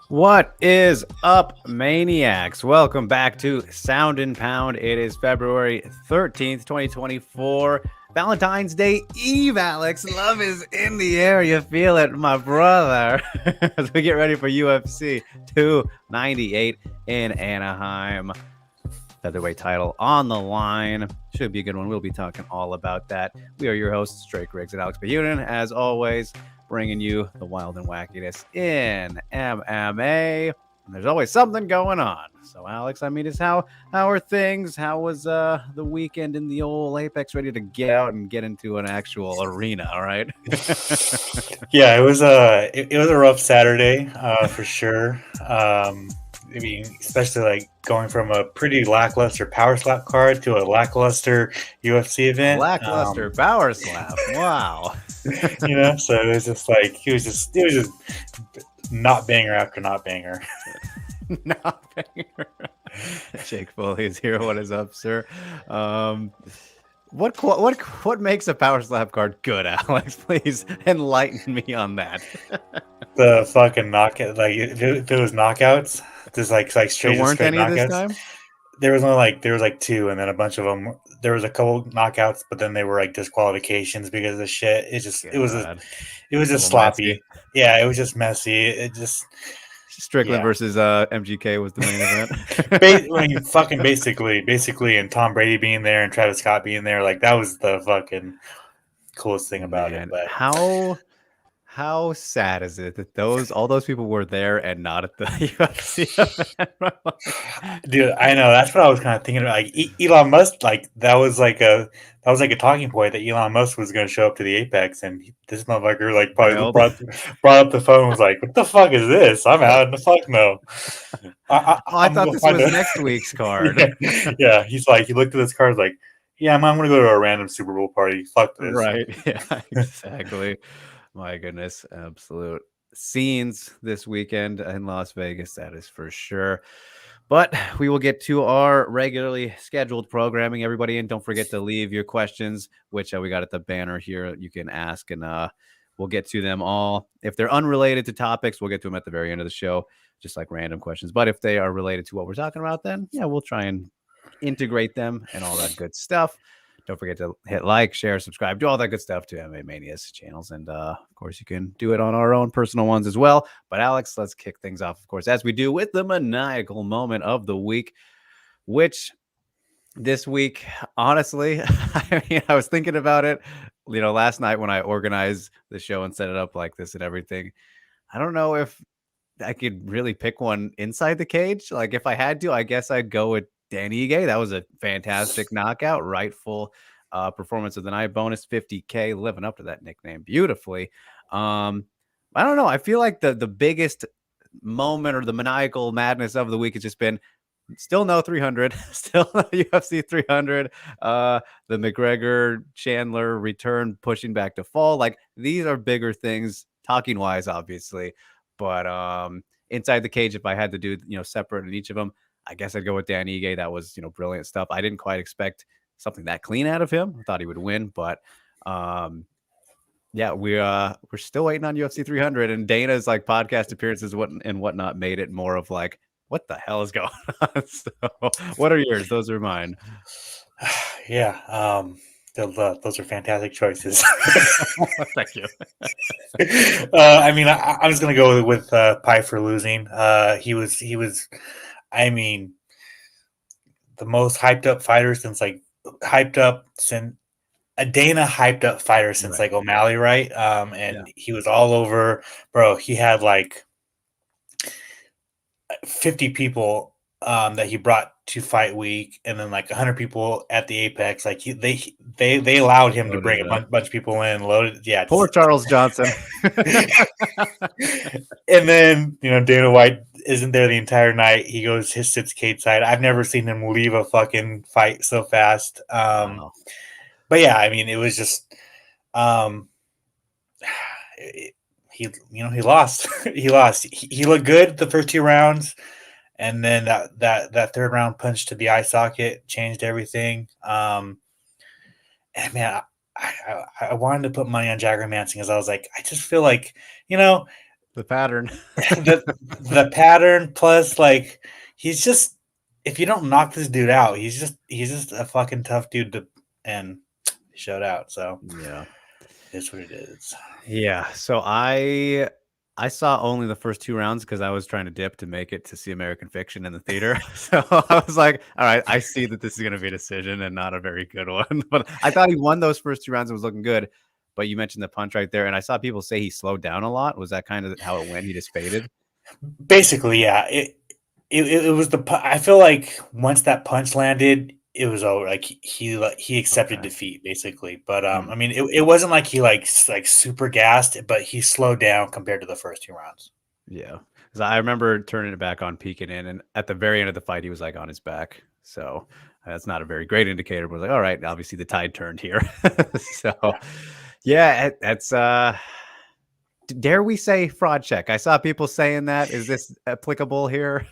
What is up, Maniacs? Welcome back to Sound and Pound. It is February 13th, 2024. Valentine's Day Eve, Alex. Love is in the air. You feel it, my brother. As we get ready for UFC 298 in Anaheim. Featherweight title on the line. Should be a good one. We'll be talking all about that. We are your hosts, Drake Riggs and Alex Bahunin, as always, bringing you the wild and wackiness in MMA. And there's always something going on. So, Alex, how are things? How was the weekend in the old Apex? Ready to get out and get into an actual arena? All right. Yeah, it was a rough Saturday for sure. I mean, especially like going from a pretty lackluster power slap card to a lackluster UFC event. Lackluster power slap. Wow. So it was just like it was just not banger after not banger. Not banger. Jake Foley is here. What is up, sir? What makes a power slap card good, Alex? Please enlighten me on that. The fucking knockout, like there was knockouts, just like straight There weren't any knockouts. this time. There was like two, and then a bunch of them. There was a couple knockouts, but then they were like disqualifications because of the shit. It was just sloppy. Messy. Yeah, it was just messy. It just Strickland versus MGK was the main event. fucking basically, and Tom Brady being there and Travis Scott being there, like that was the fucking coolest thing about it. But how sad is it that all those people were there and not at the UFC event? Dude, I know that's what I was kind of thinking about. Like Elon Musk, like that was like a talking point that Elon Musk was going to show up to the Apex, and this motherfucker like probably brought up the phone and was like, "What the fuck is this? I'm out in the fuck no." I thought this was next week's card. Yeah, he looked at this card like, "Yeah, I'm going to go to a random Super Bowl party. Fuck this." Right? Yeah, exactly. My goodness, absolute scenes this weekend in Las Vegas, that is for sure. But we will get to our regularly scheduled programming, everybody. And don't forget to leave your questions, which we got at the banner here. You can ask, and we'll get to them all. If they're unrelated to topics, we'll get to them at the very end of the show, just like random questions. But if they are related to what we're talking about, then yeah, we'll try and integrate them and all that good stuff. Don't forget to hit like, share, subscribe, do all that good stuff to MMA Mania's channels. And of course, you can do it on our own personal ones as well. But Alex, let's kick things off, of course, as we do with the maniacal moment of the week, which this week, honestly, I was thinking about it, last night when I organized the show and set it up like this and everything. I don't know if I could really pick one inside the cage. Like if I had to, I guess I'd go with Danny Ige. That was a fantastic knockout, rightful performance of the night. Bonus 50K, living up to that nickname beautifully. I don't know. I feel like the biggest moment or the maniacal madness of the week has just been still no 300, still no UFC 300. The McGregor Chandler return pushing back to fall. Like these are bigger things, talking wise, obviously. But inside the cage, if I had to do separate in each of them, I guess I'd go with Dan Ige. That was, brilliant stuff. I didn't quite expect something that clean out of him. I thought he would win, but yeah, we're still waiting on UFC 300, and Dana's like podcast appearances and whatnot made it more of like, what the hell is going on? So, what are yours? Those are mine. Yeah, those are fantastic choices. Thank you. I mean, I was gonna go with Pie for losing. He was. I mean, the most hyped up fighter since a Dana hyped up fighter since like O'Malley, right? And he was all over, bro. He had like 50 people that he brought to fight week, and then like 100 people at the Apex. Like they allowed him to bring a bunch of people in, loaded. Yeah, poor Charles Johnson. And then Dana White isn't there the entire night. He sits cage side. I've never seen him leave a fucking fight so fast. Wow. But yeah, I mean, it was just he lost. He lost. He looked good the first two rounds, and then that third round punch to the eye socket changed everything. And man, I wanted to put money on Jagger Manson because I was like, I just feel like The pattern. the pattern plus like he's just if you don't knock this dude out, he's just a fucking tough dude to and showed out. So Yeah. it's what it is. Yeah. So I saw only the first 2 rounds because I was trying to dip to make it to see American Fiction in the theater. So I was like, all right, I see that this is going to be a decision and not a very good one. But I thought he won those first 2 rounds and was looking good. But you mentioned the punch right there. And I saw people say he slowed down a lot. Was that kind of how it went? He just faded? Basically, yeah. It was I feel like once that punch landed, it was over. Like he accepted Okay. defeat basically. But Mm. I mean, it wasn't like he like super gassed, but he slowed down compared to the first 2 rounds. Yeah. Because I remember turning it back on, peeking in. And at the very end of the fight, he was like on his back. So that's not a very great indicator. But like, all right, obviously the tide turned here. So yeah, that's dare we say fraud check? I saw people saying that. Is this applicable here?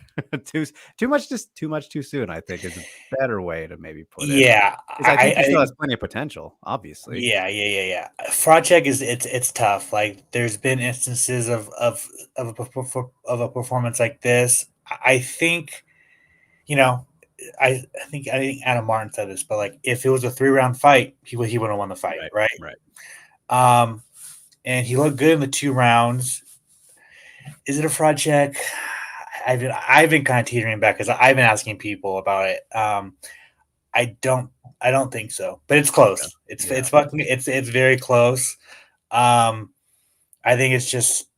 too much, just too much too soon, I think is a better way to maybe put it. Yeah, Because I think he I still think has plenty of potential, obviously. yeah. Fraud check is it's tough. Like there's been instances of a performance like this. I think you know. I think Adam Martin said this, but like if it was a 3 round fight, he would have won the fight, Right, right? right. Um, and he looked good in the 2 rounds. Is it a fraud check? I've been kind of teetering back because I've been asking people about it. I don't I don't think so, but it's Okay. close. Yeah. It's very close. Um, I think it's just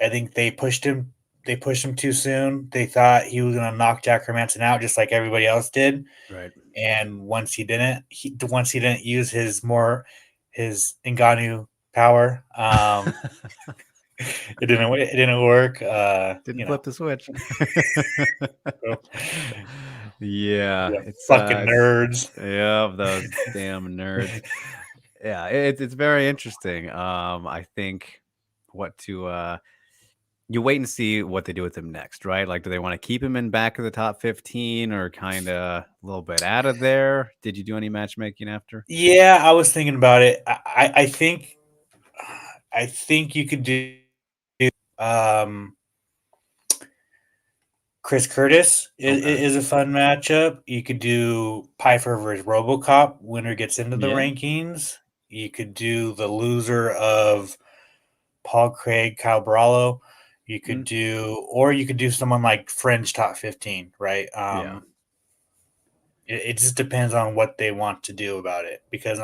I think they pushed him. They pushed him too soon. They thought he was going to knock Jack Hermanson out just like everybody else did. Right. And once he didn't use his Ngannou power, it didn't work. Didn't flip the switch. So, Yeah, yeah, fucking it's nerds. yeah, those damn nerds. Yeah, it's very interesting. I think what to you wait and see what they do with him next, right? Like, do they want to keep him in back of the top 15 or kind of a little bit out of there? Did you do any matchmaking after? Yeah, I was thinking about it. I think you could do um, Chris Curtis Okay. is a fun matchup. You could do Piper versus RoboCop. Winner gets into the Yeah. rankings. You could do the loser of Paul Craig, Kyle Barallo. Mm, You could do someone like Fringe top 15, right? yeah. It just depends on what they want to do about it because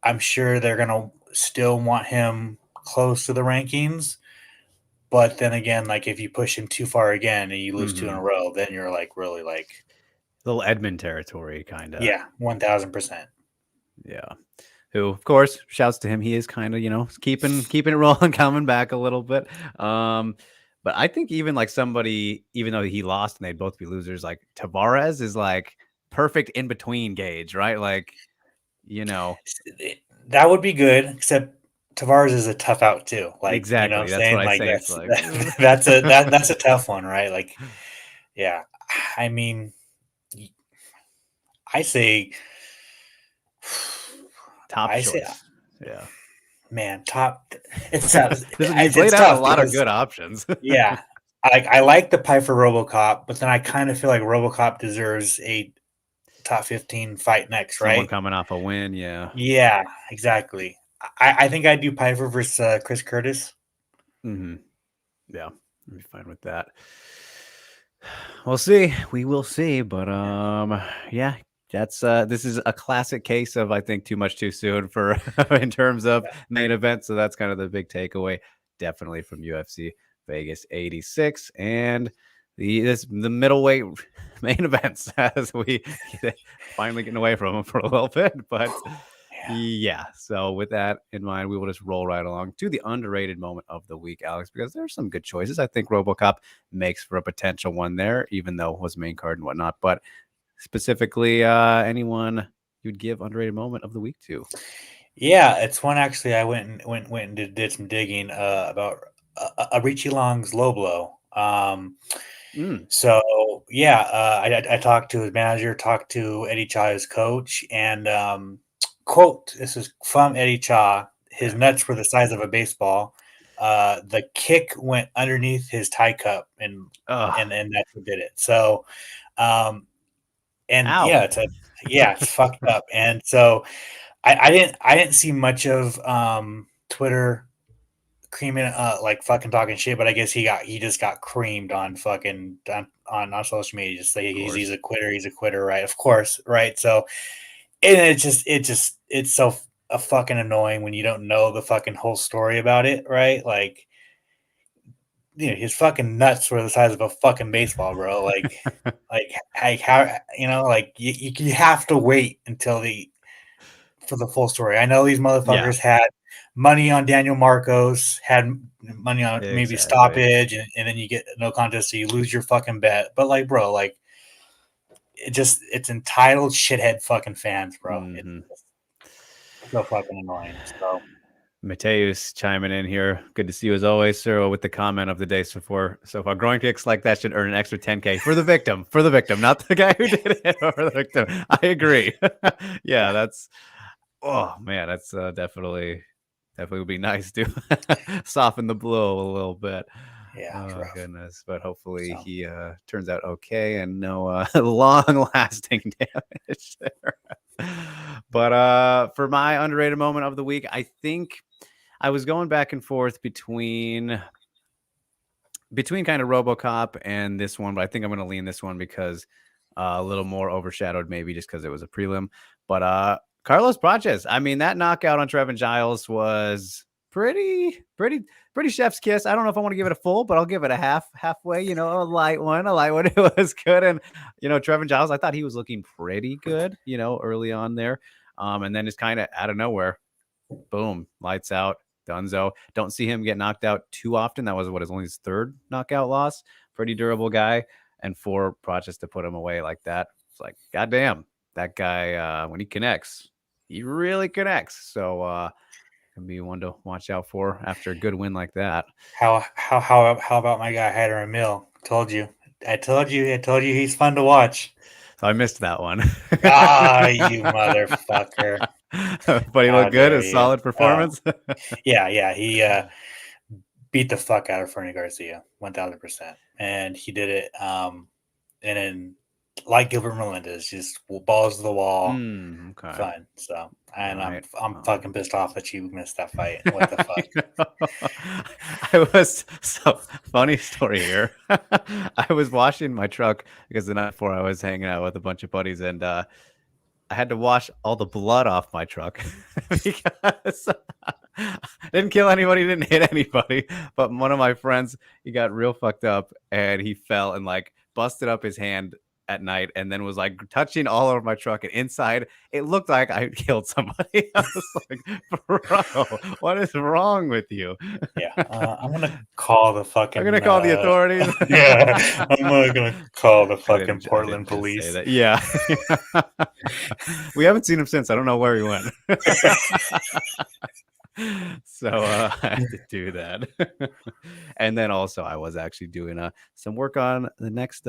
I'm sure they're gonna still want him close to the rankings. But then again, like if you push him too far again and you lose two in a Hmm. row, then you're like really like Little Edmund territory, kind of. yeah, 1,000%. Yeah. Who, of course, shouts to him. He is kind of, keeping it rolling, coming back a little bit. Um, but I think even like somebody, even though he lost and they'd both be losers, like Tavares is like perfect in between gauge, right? Like, you know, That would be good, except Tavares is a tough out too. Like, you know what I'm exactly. That's what saying? I Like say. It's like that's a tough one, right? Like, yeah. I mean, I say top I say choice. Yeah. man, top it's tough. You've laid It's out a tough lot of because good options. yeah. I like the pipe for RoboCop, but then I kind of feel like RoboCop deserves a top 15 fight next, Someone right? coming off a win. Yeah. Yeah, exactly. I think I'd do Piper versus Chris Curtis. Hmm. Yeah. I'd be fine with that. We'll see. We will see. But yeah, that's this is a classic case of I think too much too soon for in terms of Yeah. main event. So that's kind of the big takeaway, definitely from UFC Vegas 86 and the middleweight main events as we finally getting away from them for a little bit. But Yeah. yeah, so with that in mind, we will just roll right along to the underrated moment of the week, Alex, because there's some good choices. I think RoboCop makes for a potential one there, even though it was main card and whatnot. But specifically, anyone you'd give underrated moment of the week to? Yeah, it's one actually I went and did some digging about Richie Long's low blow. Mm, So yeah, I talked to his manager, talked to Eddie Cha, his coach, and quote, this is from Eddie Cha. His okay. nuts were the size of a baseball. the kick went underneath his tie cup, and that's what did it. So, and Ow. it's fucked up. And so I didn't see much of Twitter creaming like fucking talking shit, but I guess he just got creamed on fucking on social media. Just say he's a quitter, right? Of course, right? So, and it's so fucking annoying when you don't know the fucking whole story about it, right? Like, his fucking nuts were the size of a fucking baseball, bro. Like how, like you have to wait until for the full story. I know these motherfuckers had money on Daniel Marcos, had money on maybe stoppage, and then you get no contest, so you lose your fucking bet. But like, bro, like it's entitled shithead fucking fans, bro. Mm-hmm. It's so fucking annoying. So Mateus chiming in here. Good to see you as always, Cyril, with the comment of the day so far. Growing kicks like that should earn an extra 10K for the victim, not the guy who did it, or the victim. I agree. Yeah, that's, oh man, that's definitely would be nice to soften the blow a little bit. Yeah. Oh goodness. But hopefully he turns out okay and no long lasting damage there. But for my underrated moment of the week, I think I was going back and forth between kind of RoboCop and this one, but I think I'm going to lean this one because a little more overshadowed, maybe just because it was a prelim. But Carlos Praches, I mean, that knockout on Trevin Giles was pretty chef's kiss. I don't know if I want to give it a full, but I'll give it a halfway, a light one. It was good. And, Trevin Giles, I thought he was looking pretty good, early on there. And then just kind of out of nowhere, boom, lights out. Dunzo. Don't see him get knocked out too often. That was only his third knockout loss. Pretty durable guy. And for Praches to put him away like that, it's like, goddamn, that guy, when he connects, he really connects. So can be one to watch out for after a good win like that. How about my guy Hyder Mill? I told you he's fun to watch. So I missed that one. You motherfucker. But he looked good. A solid performance. Yeah. He beat the fuck out of Fernie Garcia, 1000%. And he did it and then like Gilbert Melendez, just balls to the wall. Okay. Fun. So and I'm fucking pissed off that you missed that fight. What the fuck? I was so funny story here. I was washing my truck because the night before I was hanging out with a bunch of buddies, and I had to wash all the blood off my truck because didn't kill anybody, didn't hit anybody. But one of my friends, he got real fucked up and he fell and like busted up his hand at night and then was like touching all over my truck, and inside it looked like I killed somebody. I was like, bro, what is wrong with you? Yeah, I'm gonna call the fucking. I'm gonna call the authorities. Yeah, I'm gonna call the fucking Portland police. Yeah, we haven't seen him since. I don't know where he went. So I had to do that. And then also I was actually doing some work on the next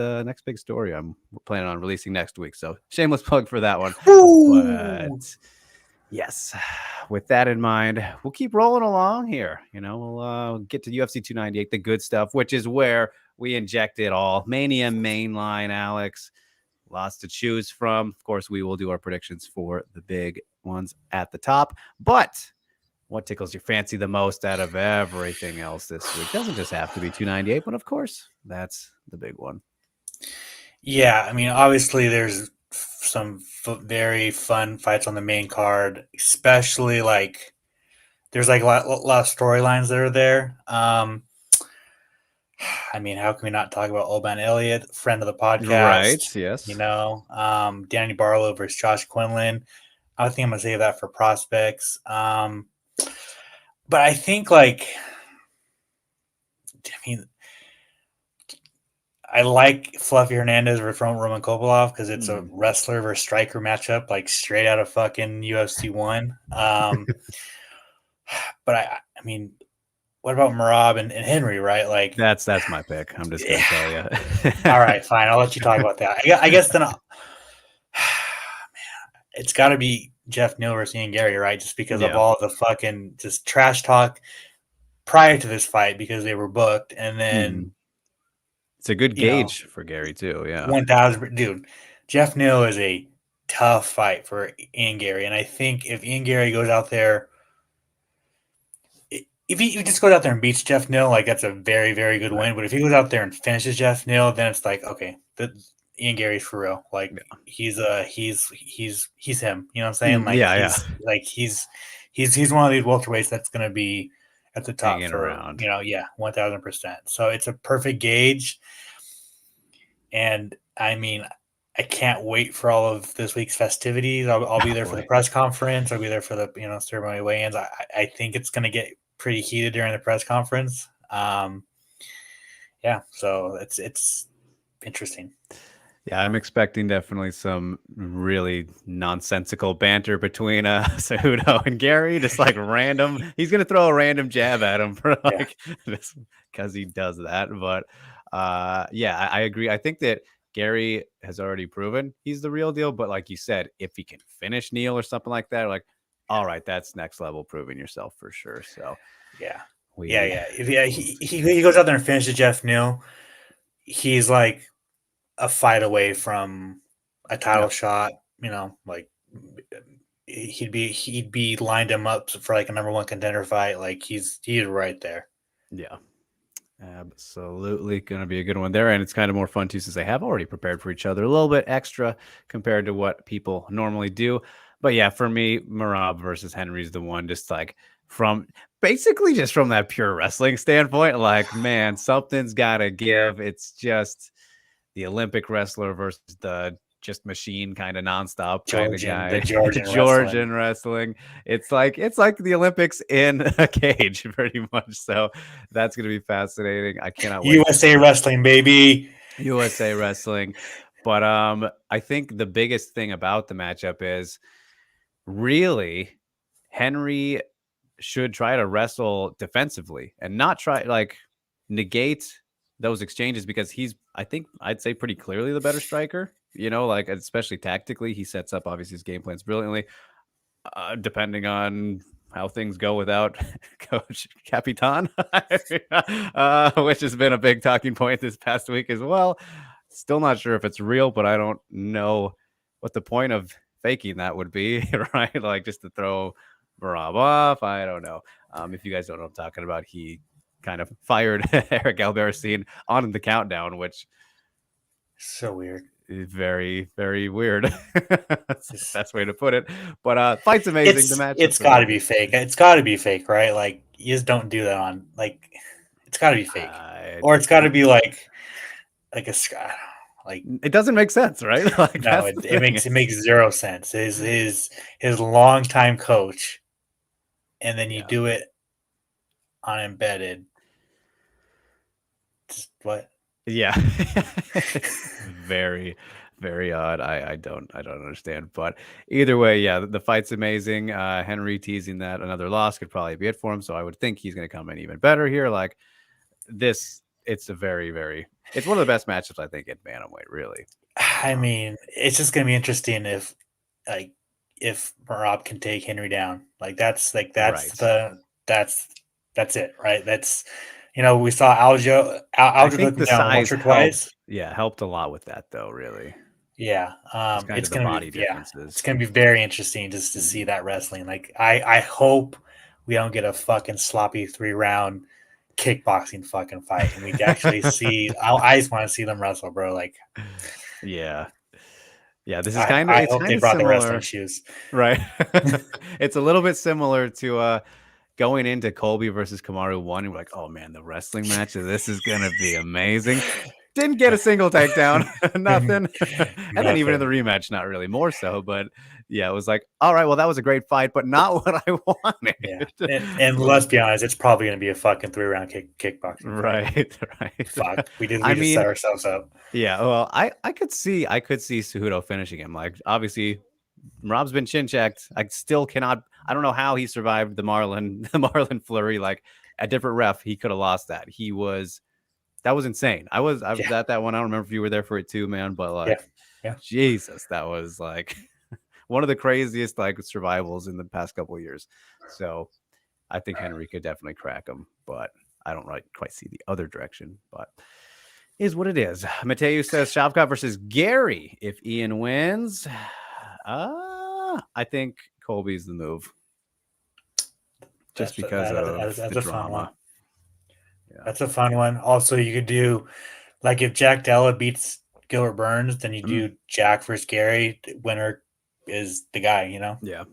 big story I'm planning on releasing next week. So shameless plug for that one. But yes, with that in mind, we'll keep rolling along here. We'll get to UFC 298, the good stuff, which is where we inject it all. Mania mainline, Alex. Lots to choose from. Of course, we will do our predictions for the big ones at the top. But what tickles your fancy the most out of everything else this week? Doesn't just have to be 298, but of course, that's the big one. Yeah, I mean, obviously, there's some very fun fights on the main card, especially like there's like a lot of storylines that are there. I mean, how can we not talk about Oban Elliott, friend of the podcast? Right, yes. Danny Barlow versus Josh Quinlan. I think I'm going to save that for prospects. But I think, I like Fluffy Hernandez versus Roman Kopylov because it's a wrestler versus striker matchup, like straight out of fucking UFC 1. But I mean, what about Merab and Henry, right? Like that's my pick. I'm just going to tell you. All right, fine. I'll let you talk about that. I guess then man, it's got to be Jeff Neal versus Ian Gary, right? Just because of all the fucking just trash talk prior to this fight because they were booked, and then it's a good you know gauge for Gary too. Yeah, 1,000 dude. Jeff Neal is a tough fight for Ian Gary, and I think if Ian Gary goes out there, if he just goes out there and beats Jeff Neal, like that's a very, very good right. win. But if he goes out there and finishes Jeff Neal, then it's like, okay, Ian Gary's for real. Like Yeah, he's him. You know what I'm saying? Like yeah, yeah. he's one of these welterweights that's gonna be at the top Hanging for around. 1,000%. So it's a perfect gauge, and I mean, I can't wait for all of this week's festivities. I'll be Oh there for the boy. press conference. I'll be there for the ceremony weigh-ins. I think it's going to get pretty heated during the press conference. Yeah, so it's interesting. Yeah, I'm expecting definitely some really nonsensical banter between Cejudo and Gary. Just like random, he's gonna throw a random jab at him for Yeah, like just because he does that. But yeah, I agree. I think that Gary has already proven he's the real deal. But like you said, if he can finish Neil or something like that, like all right, that's next level proving yourself for sure. So yeah, yeah, we yeah. If he goes out there and finishes Jeff Neal, he's like a fight away from a yeah. title shot. Like he'd be lined him up for like a number one contender fight. Like he's right there. Yeah. Absolutely going to be a good one there. And it's kind of more fun too, since they have already prepared for each other a little bit extra compared to what people normally do. But yeah, for me, Marab versus Henry's the one, just like from basically just from that pure wrestling standpoint. Like, man, something's got to give. It's just the Olympic wrestler versus the just machine kind of nonstop kind of The guy. Georgian wrestling. Georgian wrestling. It's like the Olympics in a cage, pretty much. So that's gonna be fascinating. I cannot wait to USA see wrestling, baby. USA wrestling. But I think the biggest thing about the matchup is really Henry should try to wrestle defensively and not try like negate those exchanges because he's I think I'd say pretty clearly the better striker. Like especially tactically, he sets up obviously his game plans brilliantly. Depending on how things go without Coach Capitan, which has been a big talking point this past week as well. Still not sure if it's real, but I don't know what the point of faking that would be, right? Like just to throw Marab off. I don't know. If you guys don't know what I'm talking about, he kind of fired Eric Albertine on the countdown, which So weird. is very, very weird. That's the Just, best way to put it. But fight's amazing. The it's matchup's got to be amazing. fake. It's got to be fake, right? Like you just don't do that on like. It's got to be fake, or it's got to be like a like. It doesn't make sense, right? Like No, that's it, the it thing. makes it makes zero sense. His longtime coach, and then you Yeah. do it on embedded. Just what? Yeah. It's very, very odd. I don't understand. But either way, yeah, the fight's amazing. Henry teasing that another loss could probably be it for him. So I would think he's gonna come in even better here. Like this, it's a very, very it's one of the best matchups I think at bantamweight, really. I mean, it's just gonna be interesting like, if Marab can take Henry down. Like Right. that's it, right? We saw I Aljo took think him the down once size or twice. helped. Yeah, helped a lot with that though, really. Yeah, Just kind of the body it's differences. gonna be very interesting just to see Mhm. that wrestling. Like I hope we don't get a fucking sloppy 3-round kickboxing fucking fight, and we actually see. I just want to see them wrestle, bro. Like Yeah. Yeah, this is I it's hope kind they of brought the wrestling similar, shoes. right? It's a little bit similar to going into Colby versus Kamaru 1 and we're like, "Oh man, the wrestling match of this is going to be amazing." Didn't get a single takedown, nothing. And then even in the Nothing. rematch not really more so, but yeah, it was like, "All right, well that was a great fight, but not what I Yeah, wanted." and let's Like be honest, it's probably going to be a fucking 3-round kickboxing fight. right, right. Fuck, we I just set mean, ourselves up. yeah, well, I could see Cejudo finishing him. Like obviously Rob's been chin checked. I still cannot. I don't know how he survived the Marlin the Marlin flurry. Like a different ref, he could have lost that. That was insane. I was Yeah, at that one. I don't remember if you were there for it too, man. But yeah, like, yeah. Jesus, that was like one of the craziest like survivals in the past couple of years. So I think Henry could definitely crack him, but I don't quite see the other direction. But is what it is. Mateo says Shavkat versus Gary. If Ian wins, I think Colby's the move. Just because of that's the a fun one. drama. Yeah. That's a fun one. Also, you could do like if Jack Della beats Gilbert Burns, then you do Jack versus Gary. The winner is the guy, you know? Yeah.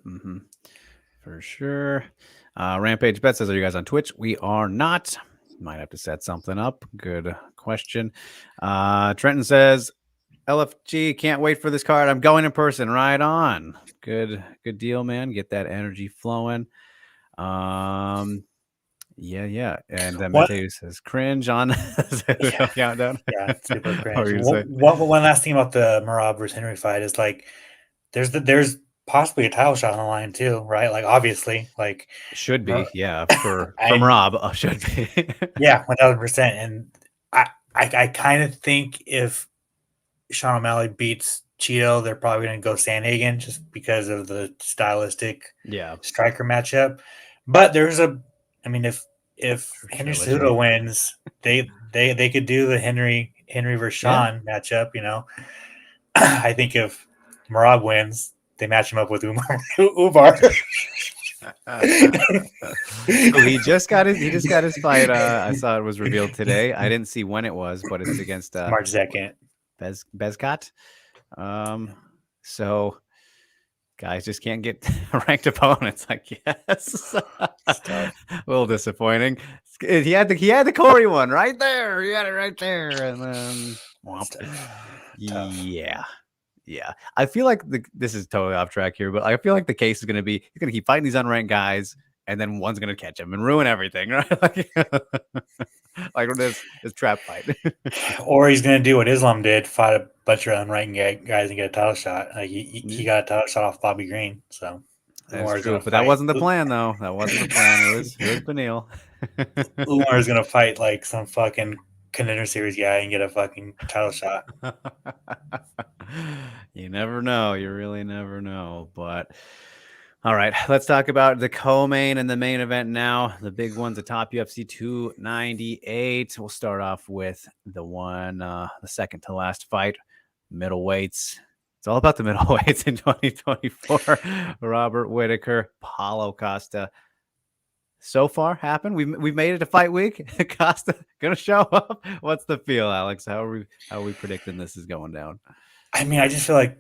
For sure. Rampage Bet says, are you guys on Twitch? We are not. Might have to set something up. Good question. Trenton says, LFG, can't wait for this card. I'm going in person. Right on. Good deal, man. Get that energy flowing. Yeah. And Mateo says, cringe on countdown. Yeah, super cringe. One last thing about the Merab versus Henry fight is like, there's possibly a title shot on the line too, right? Like obviously, like should be, yeah. From Rob, should be. Yeah, 1000%. And I kind of think if Sean O'Malley beats Cheeto, they're probably going to go Sandhagen just because of the stylistic striker matchup. But if Henry Cejudo wins, they could do the Henry versus Sean matchup. You know, I think if Merab wins, they match him up with Umar. So he just got his fight. I saw it was revealed today. I didn't see when it was, but it's against March 2nd. Bezcott. So guys just can't get ranked opponents, I guess. A little disappointing. He had the Corey one right there. He had it right there, and then yeah. I feel like this is totally off track here, but I feel like the case is going to be he's going to keep fighting these unranked guys, and then one's going to catch him and ruin everything, right? Like this trap fight. Or he's going to do what Islam did, fight a bunch of unranked guys and get a title shot. Like he got a title shot off Bobby Green. So that's true, but that wasn't the plan, though. That wasn't the plan. It was Beneil. Umar is going to fight like some fucking contender series guy and get a fucking title shot. You never know. You really never know. But all right, let's talk about the co-main and the main event now. The big one's the top UFC 298. We'll start off with the second to last fight, middleweights. It's all about the middleweights in 2024. Robert Whittaker, Paulo Costa. So far happened. We've made it to fight week. Costa gonna show up. What's the feel, Alex? How are we predicting this is going down? I mean, I just feel like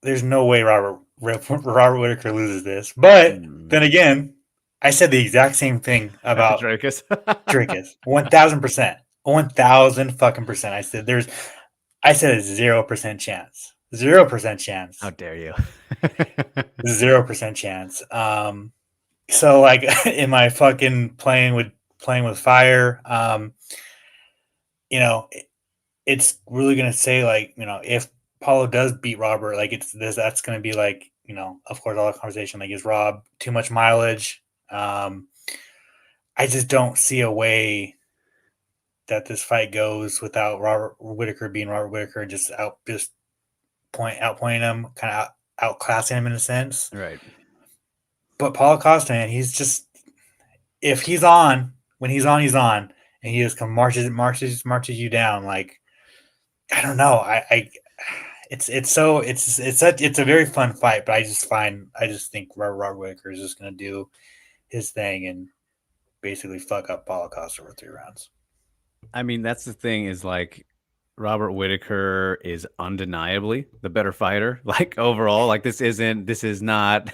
there's no way Robert Whittaker loses this. But then again, I said the exact same thing about Drakus. 1000%. 1000% I said a 0% chance. 0% chance. How dare you? 0% chance. So like am I fucking playing with fire? It's really gonna say like, if Paulo does beat Robert, like that's gonna be like, of course all the conversation like is Rob too much mileage? I just don't see a way that this fight goes without Robert Whittaker being Robert Whittaker and just outpointing him, kind of outclassing him in a sense. Right. But Paulo Costa, man, he's just if he's on, when he's on, and he just marches you down. Like I don't know, it's a very fun fight, but I just think Robert Whittaker is just gonna do his thing and basically fuck up Paulo Costa for 3 rounds. I mean, that's the thing is like Robert Whittaker is undeniably the better fighter. Like overall, like this is not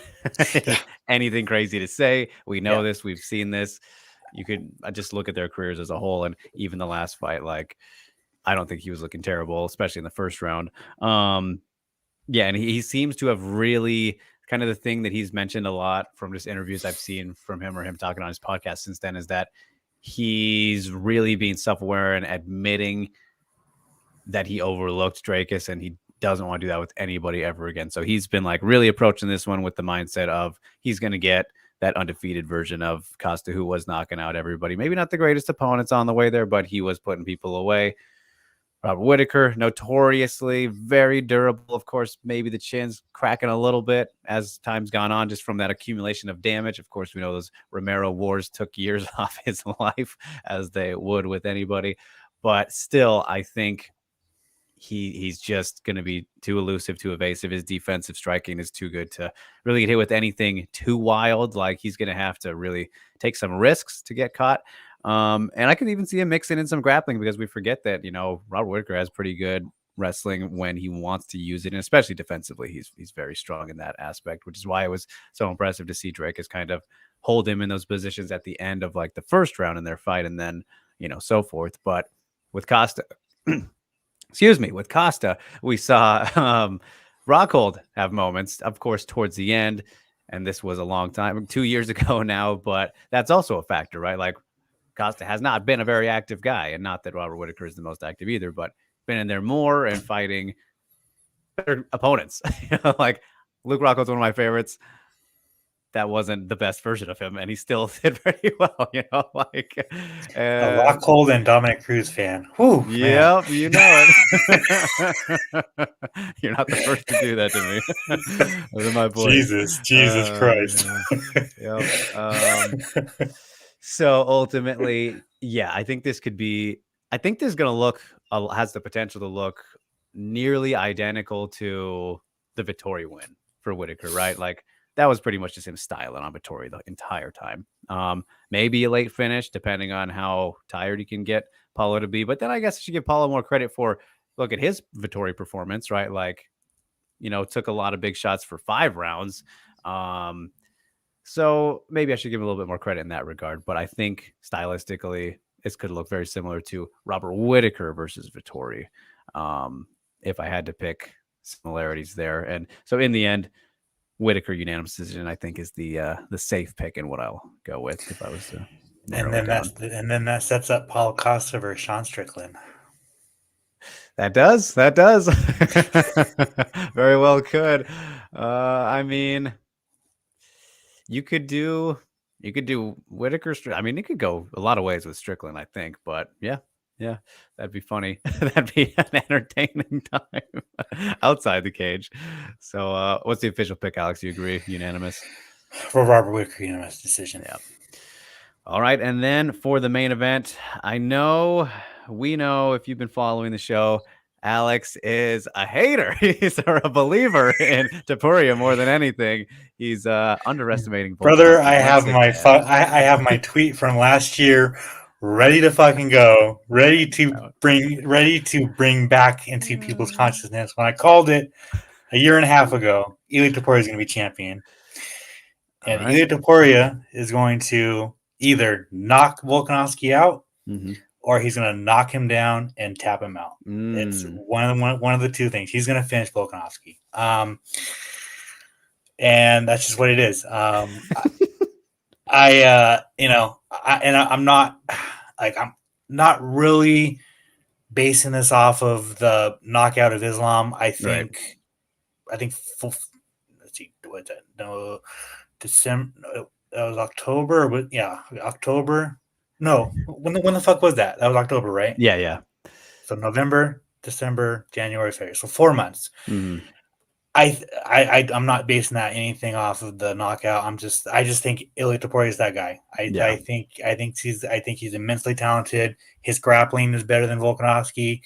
anything crazy to say. We know this. We've seen this. You could just look at their careers as a whole, and even the last fight. Like, I don't think he was looking terrible, especially in the first round. And he seems to have really kind of the thing that he's mentioned a lot from just interviews I've seen from him or him talking on his podcast since then is that he's really being self-aware and admitting that he overlooked Drakus and he doesn't want to do that with anybody ever again. So he's been like really approaching this one with the mindset of he's going to get that undefeated version of Costa who was knocking out everybody. Maybe not the greatest opponents on the way there, but he was putting people away. Robert Whittaker, notoriously very durable. Of course, maybe the chin's cracking a little bit as time's gone on, just from that accumulation of damage. Of course, we know those Romero wars took years off his life, as they would with anybody. But still, I think he's just going to be too elusive, too evasive. His defensive striking is too good to really get hit with anything too wild. Like, he's going to have to really take some risks to get caught. And I could even see him mixing in some grappling, because we forget that, Robert Whittaker has pretty good wrestling when he wants to use it, and especially defensively, he's very strong in that aspect, which is why it was so impressive to see Drake kind of hold him in those positions at the end of like the first round in their fight, and then so forth. But with Costa, with Costa, we saw Rockhold have moments, of course, towards the end, and this was a long time, 2 years ago now, but that's also a factor, right? Like, Costa has not been a very active guy, and not that Robert Whittaker is the most active either, but been in there more and fighting better opponents. Like, Luke Rockhold's one of my favorites. That wasn't the best version of him, and he still did pretty well, like a Rockhold and Dominic Cruz fan. Whew, yep, man. you know it. You're not the first to do that to me. Those are my boys. Jesus Christ. Yep. So ultimately, yeah, I think this is going to look, has the potential to look nearly identical to the Vettori win for Whittaker, right? Like, that was pretty much just him styling on Vettori the entire time. Maybe a late finish, depending on how tired he can get Paulo to be. But then I guess I should give Paulo more credit for, look at his Vettori performance, right? Like, took a lot of big shots for 5 rounds. So maybe I should give him a little bit more credit in that regard. But I think stylistically, this could look very similar to Robert Whittaker versus Vettori, if I had to pick similarities there. And so in the end, Whittaker unanimous decision, I think, is the safe pick, and what I'll go with if I was to narrow it down. And then that sets up Paulo Costa versus Sean Strickland. That does. Very well could. I mean, you could do Whittaker. I mean, it could go a lot of ways with Strickland, I think. But yeah, that'd be funny. That'd be an entertaining time outside the cage. So, what's the official pick, Alex? You agree? Unanimous? For Robert Whittaker, unanimous decision. Yeah. All right, and then for the main event, we know if you've been following the show, Alex is a hater. He's a believer in Topuria more than anything. He's underestimating Brother, I have my tweet from last year ready to fucking go, ready to bring back into people's consciousness. When I called it a year and a half ago, Ilia Topuria is going to be champion. And right. Ilia Topuria is going to either knock Volkanovski out, or he's going to knock him down and tap him out. It's one of the two things. He's going to finish Volkanovski. And that's just what it is. I'm not really basing this off of the knockout of Islam. I think, let's see, what's that? No, December. No, that was October. But yeah, October. No, when the fuck was that? That was October, right? Yeah. So November, December, January, February. So 4 months. I'm not basing that anything off of the knockout. I just think Ilia Topuria is that guy. I think he's immensely talented. His grappling is better than Volkanovski.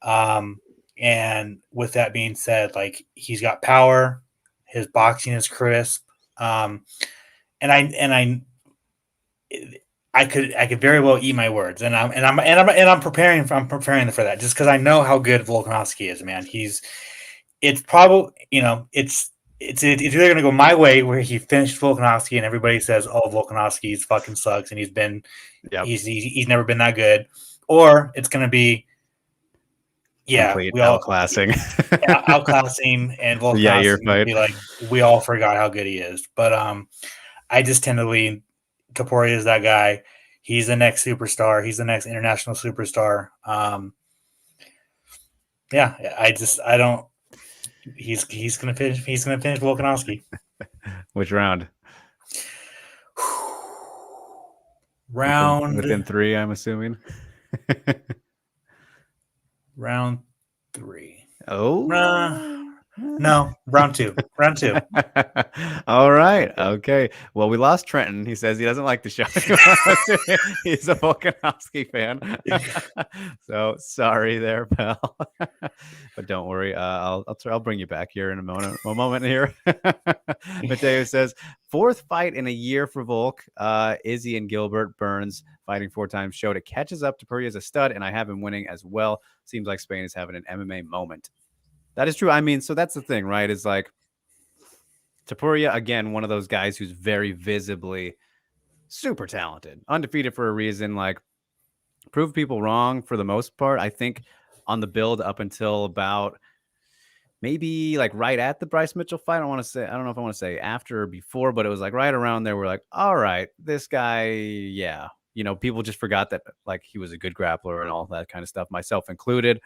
And with that being said, like, he's got power. His boxing is crisp. I could very well eat my words, and I'm preparing for that, just because I know how good Volkanovski is, man. It's probably, it's either going to go my way, where he finished Volkanovski and everybody says, oh, Volkanovski fucking sucks and he's never been that good, or it's going to be outclassing and Volkanovski will be like, we all forgot how good he is. But I just tend to lean Topuria is that guy. He's the next superstar. He's the next international superstar. He's gonna finish. He's gonna finish Volkanovski. Which round? Round within 3, I'm assuming. Round 3. Oh. No, round 2. Round 2. All right. Okay. Well, we lost Trenton. He says he doesn't like the show anymore. He's a Volkanovski fan. So sorry there, pal. But don't worry. I'll bring you back here in a moment here. Mateo says fourth fight in a year for Volk. Izzy and Gilbert Burns fighting 4 times showed it catches up to Puri as a stud, and I have him winning as well. Seems like Spain is having an MMA moment. That is true. I mean, so that's the thing, right? Is like Tapuria, again, one of those guys who's very visibly super talented, undefeated for a reason, like proved people wrong for the most part. I think on the build up until about maybe like right at the Bryce Mitchell fight. I don't know if I want to say after or before, but it was like right around there. We're like, all right, this guy, yeah. People just forgot that like he was a good grappler and all that kind of stuff, myself included.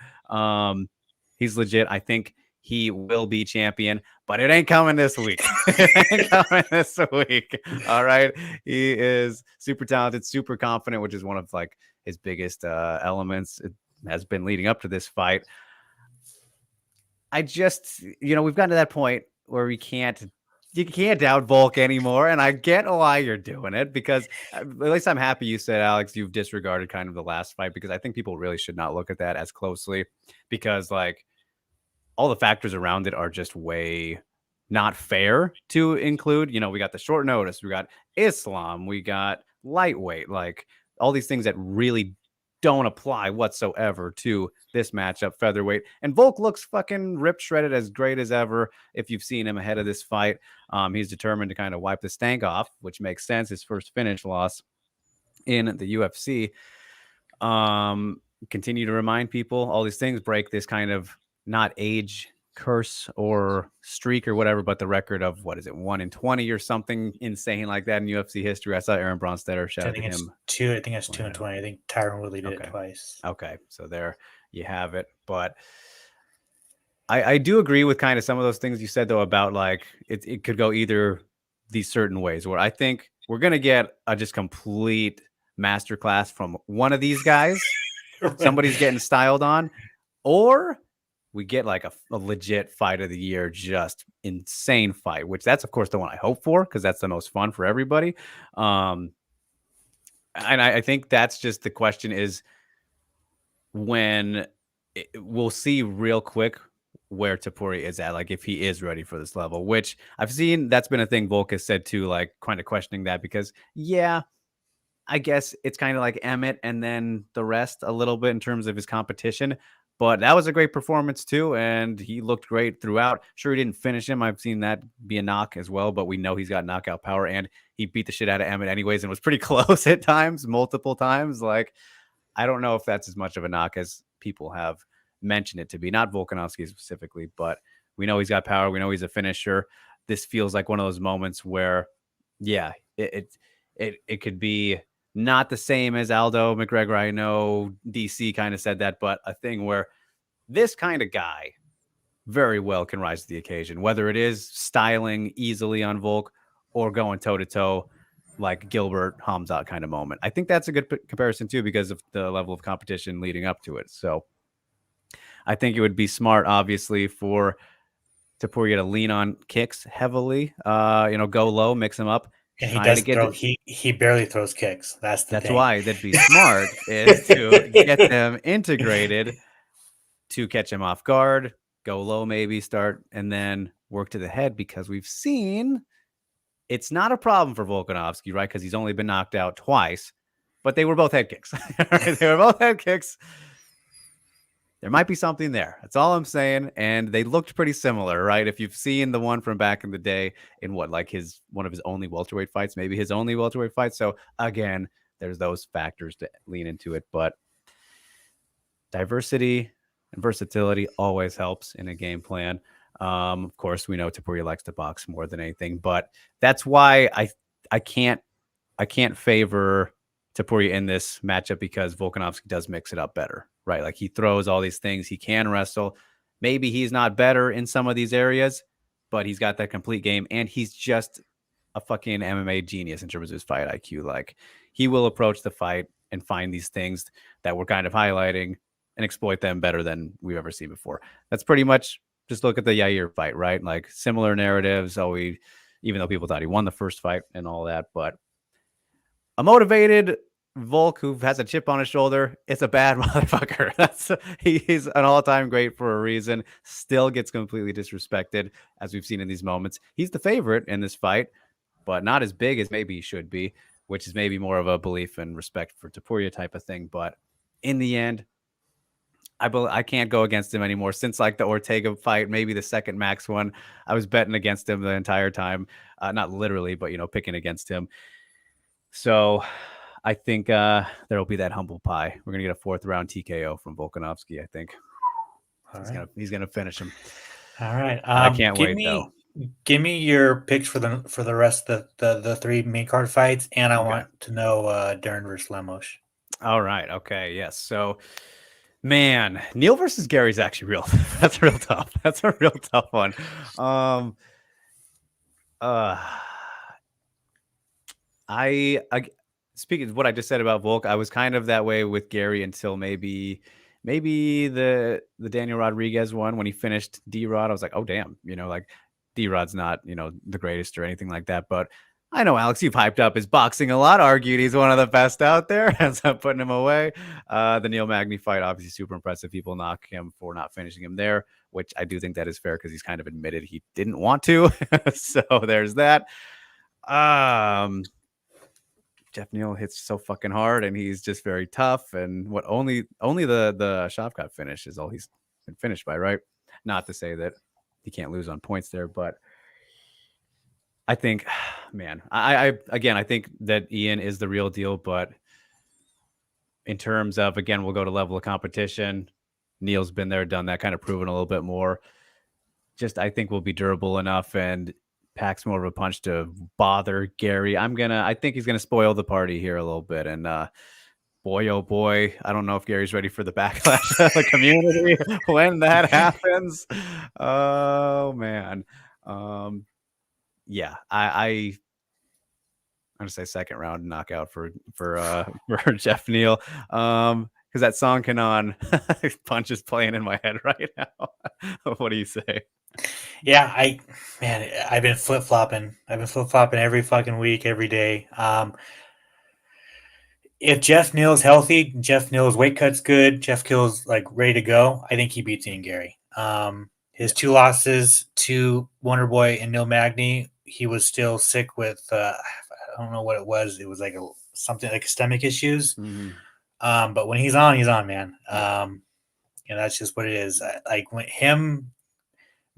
He's legit. I think he will be champion, but it ain't coming this week. It ain't coming this week. All right. He is super talented, super confident, which is one of like his biggest elements. It has been leading up to this fight. I just, we've gotten to that point where you can't doubt Volk anymore. And I get why you're doing it, because at least I'm happy you said, Alex, you've disregarded kind of the last fight, because I think people really should not look at that as closely, because like all the factors around it are just way not fair to include. We got the short notice, we got Islam, we got lightweight, like all these things that really don't apply whatsoever to this matchup, featherweight. And Volk looks fucking ripped, shredded, as great as ever. If you've seen him ahead of this fight, he's determined to kind of wipe the stank off, which makes sense. His first finish loss in the UFC. Continue to remind people all these things, break this kind of not age curse or streak or whatever, but the record of 1-20 or something insane like that in UFC history. I saw Aaron Bronstetter, shout out to him. I think it's 2-20. I think Tyron Woodley did it twice. Okay, so there you have it. But I do agree with kind of some of those things you said, though, about like it could go either these certain ways, where I think we're gonna get a just complete masterclass from one of these guys. Right. Somebody's getting styled on, or we get like a legit fight of the year, just insane fight, which that's of course the one I hope for, because that's the most fun for everybody. And I think that's just the question, is when we'll see real quick where Tapuri is at, like if he is ready for this level, which I've seen that's been a thing Volk has said too, like kind of questioning that, because I guess it's kind of like Emmett and then the rest a little bit in terms of his competition. But that was a great performance too, and he looked great throughout. Sure, he didn't finish him. I've seen that be a knock as well, but we know he's got knockout power, and he beat the shit out of Emmett anyways and was pretty close at times, multiple times. Like, I don't know if that's as much of a knock as people have mentioned it to be. Not Volkanovski specifically, but we know he's got power. We know he's a finisher. This feels like one of those moments where, yeah, it could be not the same as Aldo McGregor. I know DC kind of said that, but a thing where this kind of guy very well can rise to the occasion, whether it is styling easily on Volk or going toe-to-toe like Gilbert Hamzat kind of moment. I think that's a good comparison too, because of the level of competition leading up to it. So I think it would be smart, obviously, for Tapuria to lean on kicks heavily, go low, mix them up. And he barely throws kicks. That's thing. Why that'd be smart, is to get them integrated to catch him off guard, go low, maybe start, and then work to the head, because we've seen it's not a problem for Volkanovski, right? Because he's only been knocked out twice, but they were both head kicks. They were both head kicks. There might be something there. That's all I'm saying. And they looked pretty similar, right? If you've seen the one from back in the day in one of his only welterweight fights, maybe his only welterweight fight. So again, there's those factors to lean into it. But diversity and versatility always helps in a game plan. Of course, we know Tapuria likes to box more than anything, but that's why I can't favor Tapuria in this matchup, because Volkanovski does mix it up better, right? Like he throws all these things, he can wrestle. Maybe he's not better in some of these areas, but he's got that complete game, and he's just a fucking MMA genius in terms of his fight IQ. Like he will approach the fight and find these things that we're kind of highlighting and exploit them better than we've ever seen before. That's pretty much just look at the Yair fight, right? Like similar narratives. Even though people thought he won the first fight and all that, but a motivated Volk who has a chip on his shoulder, it's a bad motherfucker. He's an all-time great for a reason. Still gets completely disrespected, as we've seen in these moments. He's the favorite in this fight, but not as big as maybe he should be, which is maybe more of a belief and respect for Topuria type of thing. But in the end, I can't go against him anymore. Since like the Ortega fight, maybe the second Max one, I was betting against him the entire time. Not literally, but picking against him. So I think there will be that humble pie. We're gonna get a 4th round TKO from Volkanovski. I think he's gonna finish him. All right. I can't wait though. Give me your picks for the rest of the 3 main card fights, and I want to know Dern versus Lemos. All right. Okay. Yes. So, man, Neil versus Gary's actually real. That's real tough. That's a real tough one. I speaking of what I just said about Volk, I was kind of that way with Gary until maybe the Daniel Rodriguez one when he finished D-Rod. I was like, oh damn, like D-Rod's not the greatest or anything like that, but I know, Alex, you've hyped up his boxing a lot, argued he's one of the best out there, ends up putting him away. The Neil Magny fight, obviously super impressive. People knock him for not finishing him there, which I do think that is fair because he's kind of admitted he didn't want to. So there's that. Jeff Neal hits so fucking hard, and he's just very tough. And what only the Shavkat finish is all he's been finished by, right? Not to say that he can't lose on points there, but I think, man, I think that Ian is the real deal. But in terms of, again, we'll go to level of competition. Neil's been there, done that, kind of proven a little bit more. Just I think we'll be durable enough and packs more of a punch to bother Gary. I think he's gonna spoil the party here a little bit. And boy, oh boy, I don't know if Gary's ready for the backlash of the community when that happens. Oh man. Yeah, I'm gonna say second round knockout for Jeff Neal. Because that song can on punch is playing in my head right now. What do you say? Yeah, I've been flip flopping. I've been flip flopping every fucking week, every day. If Jeff Neal's healthy, Jeff Neal's weight cut's good, Jeff Neal's like ready to go, I think he beats Ian Gary. His 2 losses to Wonder Boy and Neil Magny, he was still sick with I don't know what it was. It was like something like stomach issues. Mm-hmm. But when he's on, man. That's just what it is. Like when him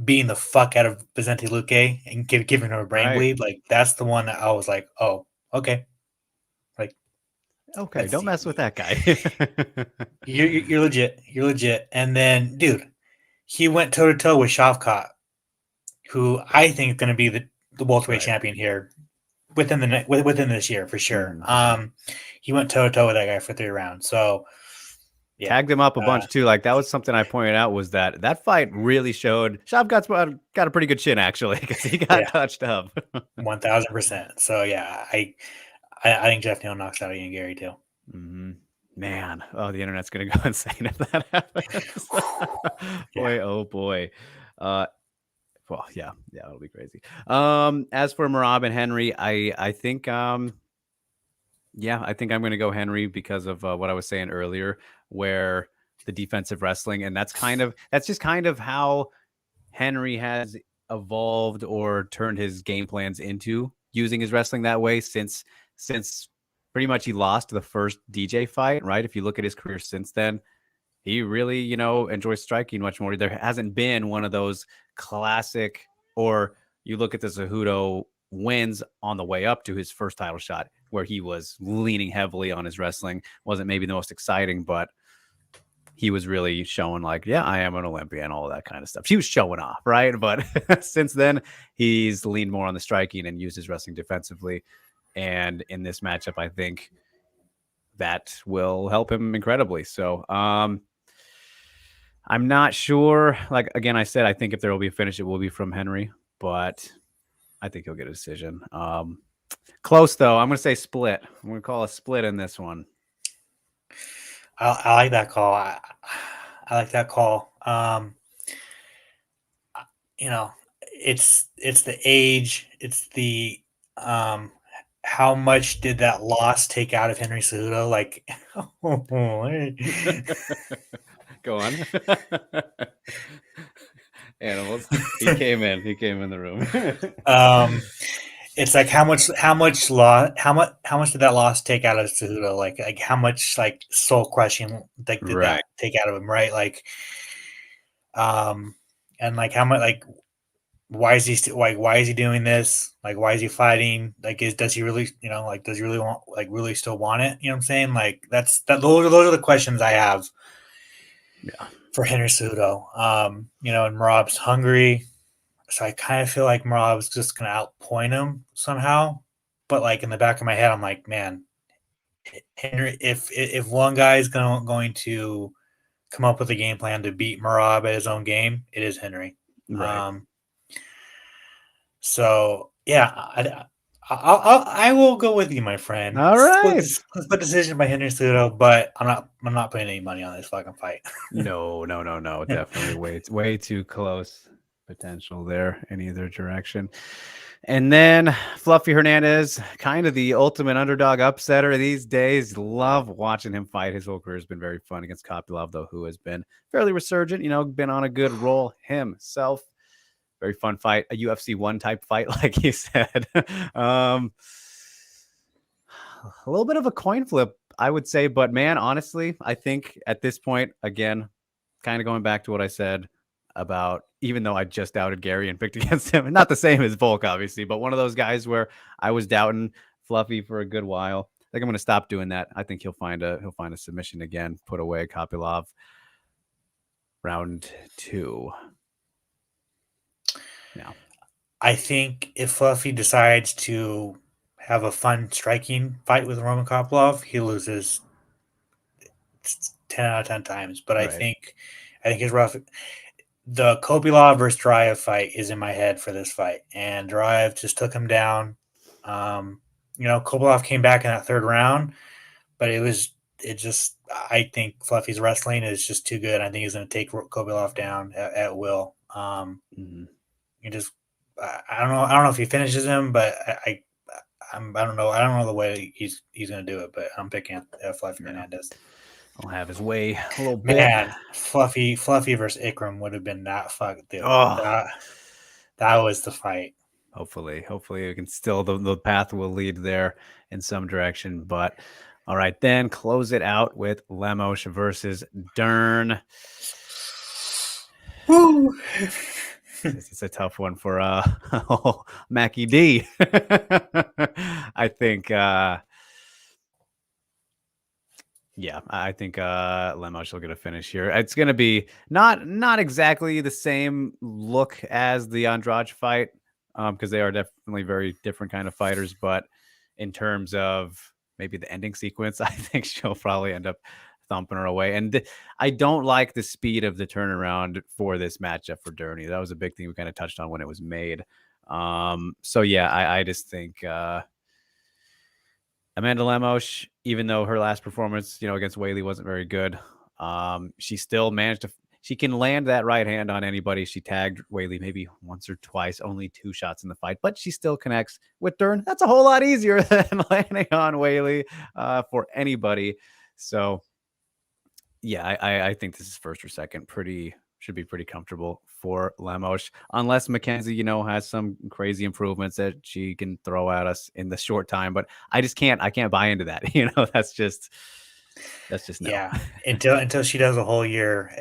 beating the fuck out of Vicente Luque and giving him a brain bleed, like that's the one that I was like, oh, okay. Like, okay, don't mess with that guy. you're legit. You're legit. And then, dude, he went toe to toe with Shavkat, who I think is going to be the welterweight champion here within this year for sure. Mm-hmm. He went toe to toe with that guy for 3 rounds. So yeah. Tagged him up a bunch too. Like that was something I pointed out was that fight really showed Shavkat's got a pretty good chin actually because he got touched up. 1000%. So yeah, I think Jeff Neal knocks out Ian Gary too. Mm-hmm. Man, the internet's gonna go insane if that happens. Boy, oh boy. Well, yeah, it'll be crazy. As for Merab and Henry, I think I think I'm going to go Henry because of what I was saying earlier, where the defensive wrestling, and that's just kind of how Henry has evolved or turned his game plans into using his wrestling that way since pretty much he lost the first DJ fight, right? If you look at his career since then, he really, enjoys striking much more. There hasn't been one of those classic, or you look at the Cejudo wins on the way up to his first title shot where he was leaning heavily on his wrestling. Wasn't maybe the most exciting, but he was really showing like, yeah, I am an Olympian, all that kind of stuff. He was showing off, right? But since then, he's leaned more on the striking and used his wrestling defensively. And in this matchup, I think that will help him incredibly. So I'm not sure. Like, again, I said, I think if there will be a finish, it will be from Henry, but I think he'll get a decision. Close, though. I'm going to say split. I'm going to call a split in this one. I like that call. I like that call. You know, it's the age, it's the um, how much did that loss take out of Henry Cejudo? Like, Go on. Animals. He came in. He came in the room. it's like how much did that loss take out of Cejudo? Like how much like soul crushing like did Right. that take out of him? Right, like and like how much like why is he why is he doing this? Like why is he fighting? Like does he really like does he really want like really still want it? You know what I'm saying? Like those are the questions I have Yeah. for Henry Cejudo. And Marab's hungry, so I kind of feel like Marab's just gonna outpoint him somehow. But like in the back of my head, I'm like, man, Henry, if one guy is going to come up with a game plan to beat Marab at his own game, it is Henry. Right. Um, So yeah, I will go with you, my friend. All right. Split decision by Henry Cejudo, but I'm not putting any money on this fucking fight. No. Definitely way too close potential there in either direction. And then Fluffy Hernandez, kind of the ultimate underdog upsetter these days. Love watching him fight. His whole career has been very fun against Kopylov, though, who has been fairly resurgent, been on a good roll himself. Very fun fight, a UFC 1 type fight, like you said. A little bit of a coin flip, I would say. But man, honestly, I think at this point, again, kind of going back to what I said about, even though I just doubted Gary and picked against him, not the same as Volk, obviously, but one of those guys where I was doubting Fluffy for a good while. I think I'm going to stop doing that. I think he'll find a submission again, put away Kopylov. Round 2. Now, I think if Fluffy decides to have a fun striking fight with Roman Kopylov, he loses 10 out of 10 times. But right. I think his rough. The Kopylov versus Duraev fight is in my head for this fight, and Duraev just took him down. Kopylov came back in that third round, but I think Fluffy's wrestling is just too good. I think he's going to take Kopylov down at will. Mm-hmm. I don't know. I don't know if he finishes him, but I don't know. I don't know the way he's going to do it. But I'm picking Fluffy Hernandez. I'll have his way a little bit. Man, Fluffy versus Ikram would have been that fuck, dude. Oh, that was the fight. Hopefully we can still the path will lead there in some direction. But all right, then close it out with Lemos versus Dern. Woo! This is a tough one for Mackie D. I think I think Lemos will get a finish here. It's going to be not exactly the same look as the Andrade fight, because they are definitely very different kind of fighters. But in terms of maybe the ending sequence, I think she'll probably end up thumping her away. And I don't like the speed of the turnaround for this matchup for Durney. That was a big thing we kind of touched on when it was made. So yeah, I just think Amanda Lemos, even though her last performance, against Whaley wasn't very good, she still managed to. She can land that right hand on anybody. She tagged Whaley maybe once or twice, only 2 shots in the fight, but she still connects with Dern. That's a whole lot easier than landing on Whaley for anybody. So, yeah, I think this is first or second. Should be pretty comfortable for Lemos, unless Mackenzie, has some crazy improvements that she can throw at us in the short time. But I just can't. I can't buy into that. That's just no. Yeah, until she does a whole year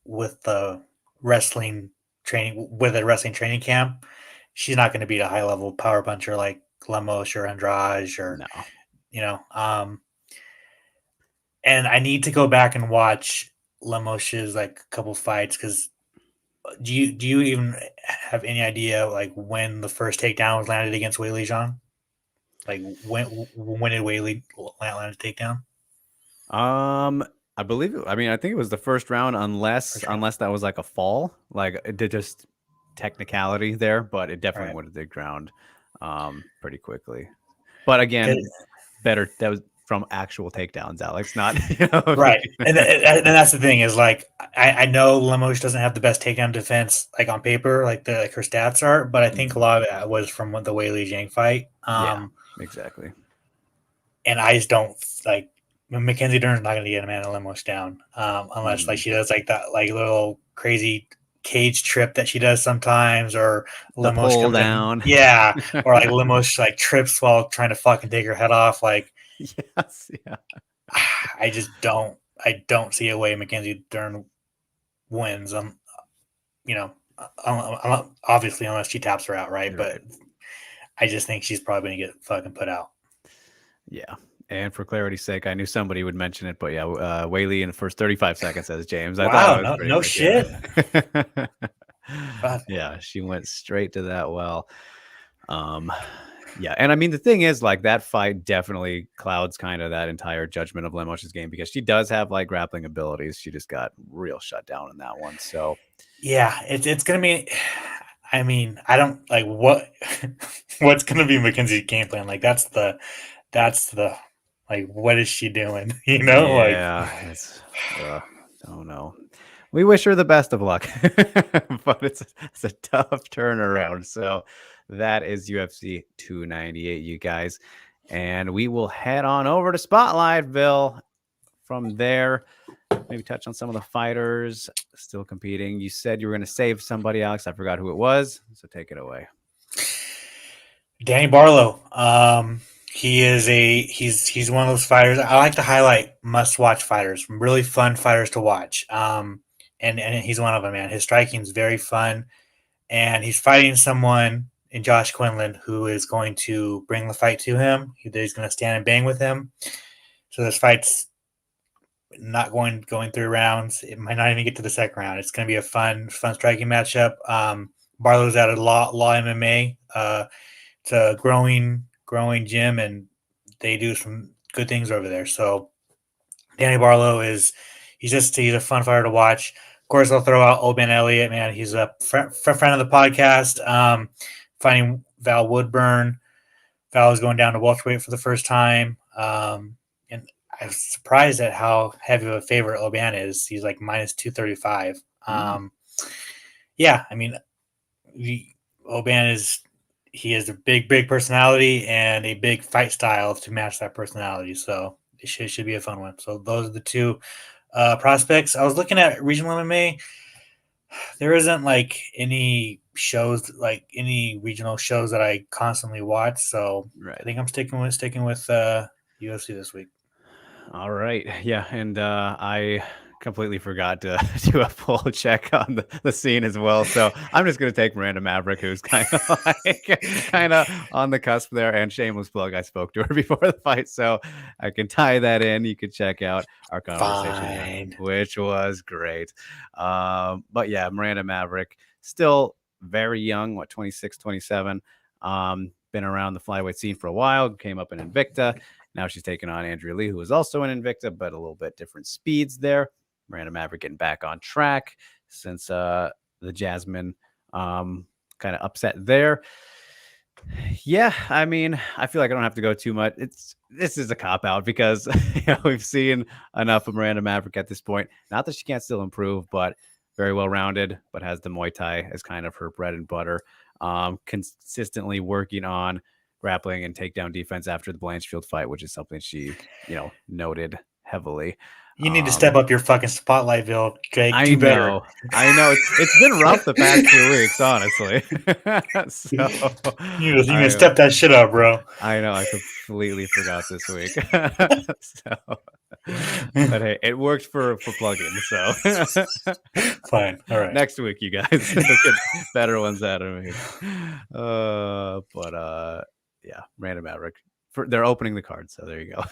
with the wrestling training with a wrestling training camp, she's not going to beat a high level power puncher like Lemos or Andrade or And I need to go back and watch Lemos's like a couple fights because do you even have any idea like when the first takedown was landed against Weili Zhang? Like when did Weili land a takedown? I believe. I think it was the first round, unless that was like a fall, like it did just technicality there, but it definitely would have did ground, pretty quickly. But again, better. That was from actual takedowns, Alex, not right. And that's the thing is like I know Lemos doesn't have the best takedown defense like on paper, like her stats are, but I think a lot of that was from the Weili Zhang fight. Yeah, exactly. And I just don't like Mackenzie Dern's not going to get Amanda Lemos down unless like she does like that like little crazy cage trip that she does sometimes, or the Lemos pull comes down. in, yeah, or like Lemos like trips while trying to fucking take her head off. Like, yes, yeah. I just don't see a way Mackenzie Dern wins. You know, obviously unless she taps her out, right? But I just think she's probably going to get fucking put out. Yeah. And for clarity's sake, I knew somebody would mention it, but yeah, Weili in the first 35 seconds as James. I thought it was no good, shit. Yeah, she went straight to that well. Yeah, and I mean the thing is, like, that fight definitely clouds kind of that entire judgment of Lemos' game, because she does have like grappling abilities. She just got real shut down in that one. So yeah, it's gonna be. I mean, I don't like what's gonna be Mackenzie's game plan. Like that's the like, what is she doing? You know, yeah, it's don't know. We wish her the best of luck, but it's a tough turnaround. So that is UFC 298, you guys. And we will head on over to Spotlightville. From there, maybe touch on some of the fighters still competing. You said you were going to save somebody, Alex. I forgot who it was. So take it away. Danny Barlow. He's one of those fighters. I like to highlight must-watch fighters, really fun fighters to watch. And he's one of them, man. His striking is very fun. And he's fighting someone in Josh Quinlan who is going to bring the fight to him. He's going to stand and bang with him. So this fight's not going 3 rounds. It might not even get to the second round. It's going to be a fun striking matchup. Barlow's at a law MMA. It's a growing gym, and they do some good things over there. So Danny Barlow he's a fun fighter to watch. Of course, I'll throw out Oban Elliott, man. He's a friend of the podcast. Fighting Val Woodburn. Val is going down to welterweight for the first time. And I was surprised at how heavy of a favorite Oban is. He's like minus 235. Yeah, I mean, Oban he has a big personality and a big fight style to match that personality. So it should be a fun one. So those are the two prospects. I was looking at regional MMA. There isn't like any shows, like any regional shows that I constantly watch. So I think I'm sticking with UFC this week. All right. Yeah. And I completely forgot to do a full check on the scene as well. So I'm just going to take Miranda Maverick, who's kind of on the cusp there. And shameless plug, I spoke to her before the fight, so I can tie that in. You can check out our conversation, which was great. But yeah, Miranda Maverick, still very young, 26, 27. Been around the flyweight scene for a while, came up in Invicta. Now she's taking on Andrea Lee, who is also in Invicta, but a little bit different speeds there. Miranda Maverick getting back on track since the Jasmine kind of upset there. Yeah, I mean, I feel like I don't have to go too much. This is a cop-out because we've seen enough of Miranda Maverick at this point. Not that she can't still improve, but very well-rounded, but has the Muay Thai as kind of her bread and butter. Consistently working on grappling and takedown defense after the Blanchfield fight, which is something she, noted heavily. You need to step up your fucking Spotlightville, Jake. I know. It's been rough the past 2 weeks, honestly. So you need to step that shit up, bro. I know. I completely forgot this week. But hey, it worked for plugins. So fine. All right. Next week, you guys get better ones out of me. Yeah, Random Maverick. They're opening the card, so there you go.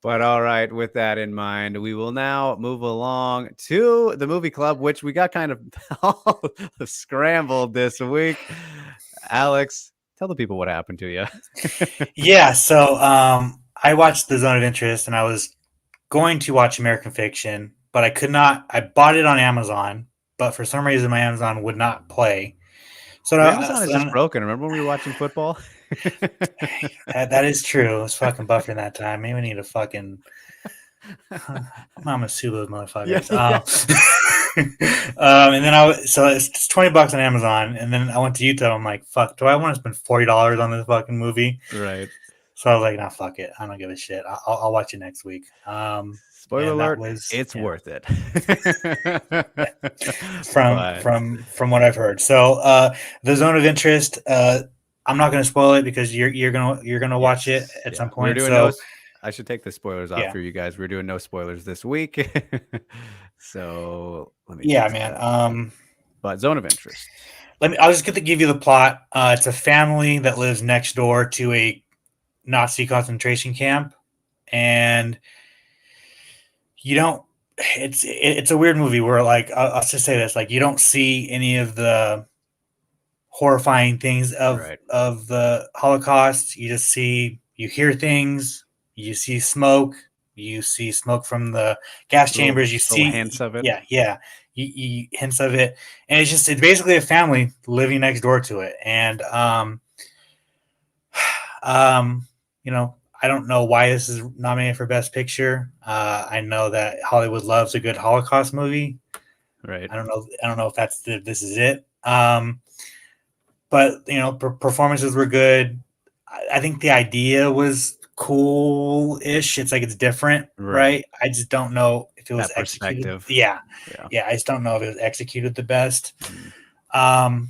But all right, with that in mind, we will now move along to the movie club, which we got kind of all scrambled this week. Alex, tell the people what happened to you. Yeah, so I watched The Zone of Interest, and I was going to watch American Fiction, but I could not. I bought it on Amazon, but for some reason my Amazon would not play. So, Your Amazon is just broken. Remember when we were watching football? that is true. It was fucking buffering that time. Maybe we need to fucking. I'm gonna sue those motherfuckers. And then so it's $20 on Amazon, and then I went to YouTube. I'm like, fuck, do I want to spend $40 on this fucking movie? Right. So I was like, nah, fuck it. I don't give a shit. I'll watch it next week. Spoiler alert, it's worth it. From what I've heard. So the Zone of Interest, I'm not going to spoil it because you're gonna watch it at some point. I should take the spoilers off for you guys. We're doing no spoilers this week. So let me. Yeah, man. But Zone of Interest. I'll just give you the plot. It's a family that lives next door to a Nazi concentration camp, and you don't. It's a weird movie where, like, I'll just say this: like, you don't see any of the horrifying things of the Holocaust. You hear things. You see smoke. You see smoke from the gas chambers. You see hints of it. Yeah. You hints of it, and it's basically a family living next door to it. And I don't know why this is nominated for Best Picture. I know that Hollywood loves a good Holocaust movie. Right. I don't know if this is it. But performances were good. I think the idea was cool-ish. It's like it's different, right? I just don't know if it was executed. Yeah. I just don't know if it was executed the best. But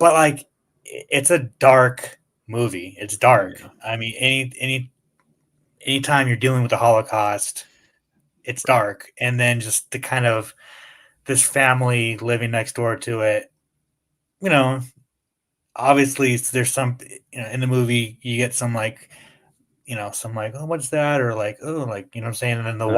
like, it's a dark movie. It's dark. Yeah. I mean, anytime you're dealing with the Holocaust, it's dark. And then just the kind of this family living next door to it, obviously there's some, in the movie you get some like, some like, oh, what's that? Or like, oh, like, what I'm saying? And then the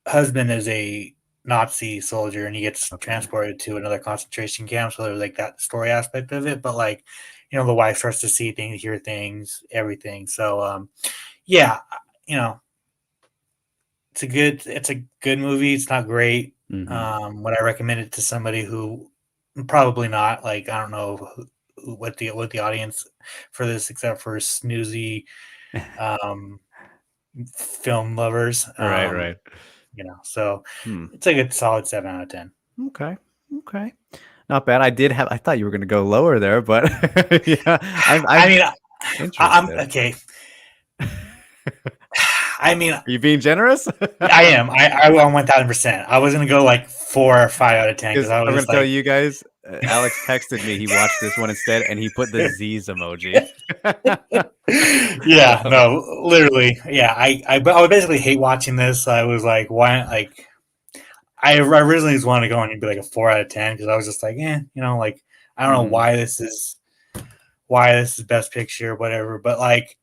husband is a Nazi soldier and he gets transported to another concentration camp. So there's like that story aspect of it. But like, the wife starts to see things, hear things, everything. So, it's a good movie. It's not great. Mm-hmm. Would I recommend it to somebody who probably not? Like, I don't know what the audience for this, except for snoozy film lovers. Right. So it's like a solid 7 out of 10. Okay. Not bad. I thought you were going to go lower there, but yeah. I'm okay. I mean, are you being generous? I am. I 1,000%. I was going to go like 4 or 5 out of 10 because I'm going to tell you guys. Alex texted me. He watched this one instead, and he put the Z's emoji. Yeah, no, literally. Yeah, I would basically hate watching this. I was like, why? Like, I originally just wanted to go and be like a 4 out of 10 because I was just like, like, I don't know why this is Best Picture, whatever. But like,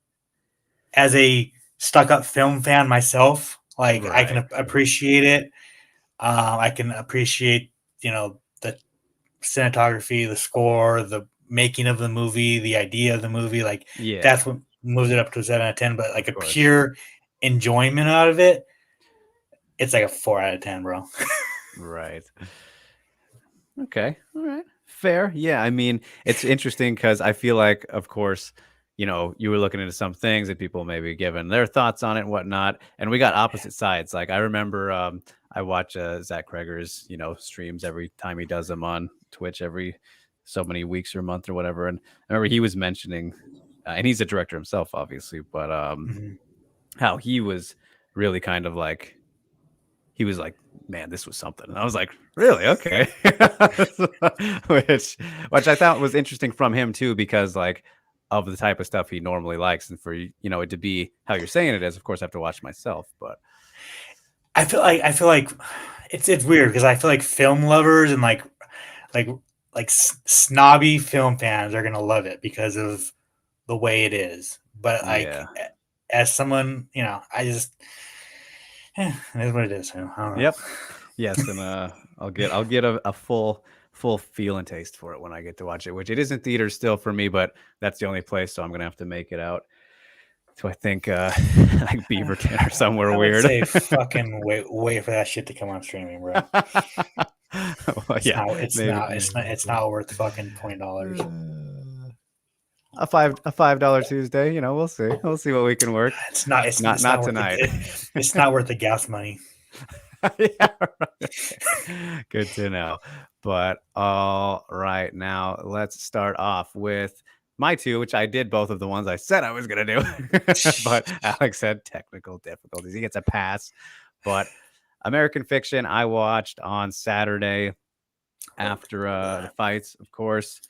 as a stuck-up film fan myself, like, I can appreciate it. I can appreciate, the cinematography, the score, the making of the movie, the idea of the movie. Like, that's what moves it up to a 7 out of 10. But like a pure enjoyment out of it, it's like a 4 out of 10, bro. Right. Okay. All right. Fair. Yeah. I mean, it's interesting because I feel like, of course, you were looking into some things and people maybe giving their thoughts on it and whatnot. And we got opposite sides. Like, I remember I watch Zach Kreger's, streams every time he does them on Twitch every so many weeks or month or whatever. And I remember he was mentioning, and he's a director himself, obviously, but how he was really kind of like, he was like, man, this was something. And I was like, really? Okay. which I thought was interesting from him too, because like of the type of stuff he normally likes, and for, it to be how you're saying it is, of course, I have to watch myself. But I feel like it's weird because I feel like film lovers and like snobby film fans are going to love it because of the way it is. But like, as someone, I just, it is what it is. I don't know. Yep. Yes. And I'll get a full feel and taste for it when I get to watch it, which it is in theaters still for me, but that's the only place. So I'm going to have to make it out. So I think like Beaverton or somewhere weird. I would say fucking wait for that shit to come on streaming, bro. Well, it's Yeah, not. It's maybe, not. It's not. It's not worth fucking $20. a $5 Tuesday. You know, we'll see. We'll see what we can work. It's not. It's, Not it's not not worth tonight. it's not worth the gas money. Yeah, right. Okay. Good to know. But all right, now let's start off with my two, which I did both of the ones I said I was gonna do. But Alex had technical difficulties. He gets a pass. But American Fiction, I watched on Saturday after the fights, of course.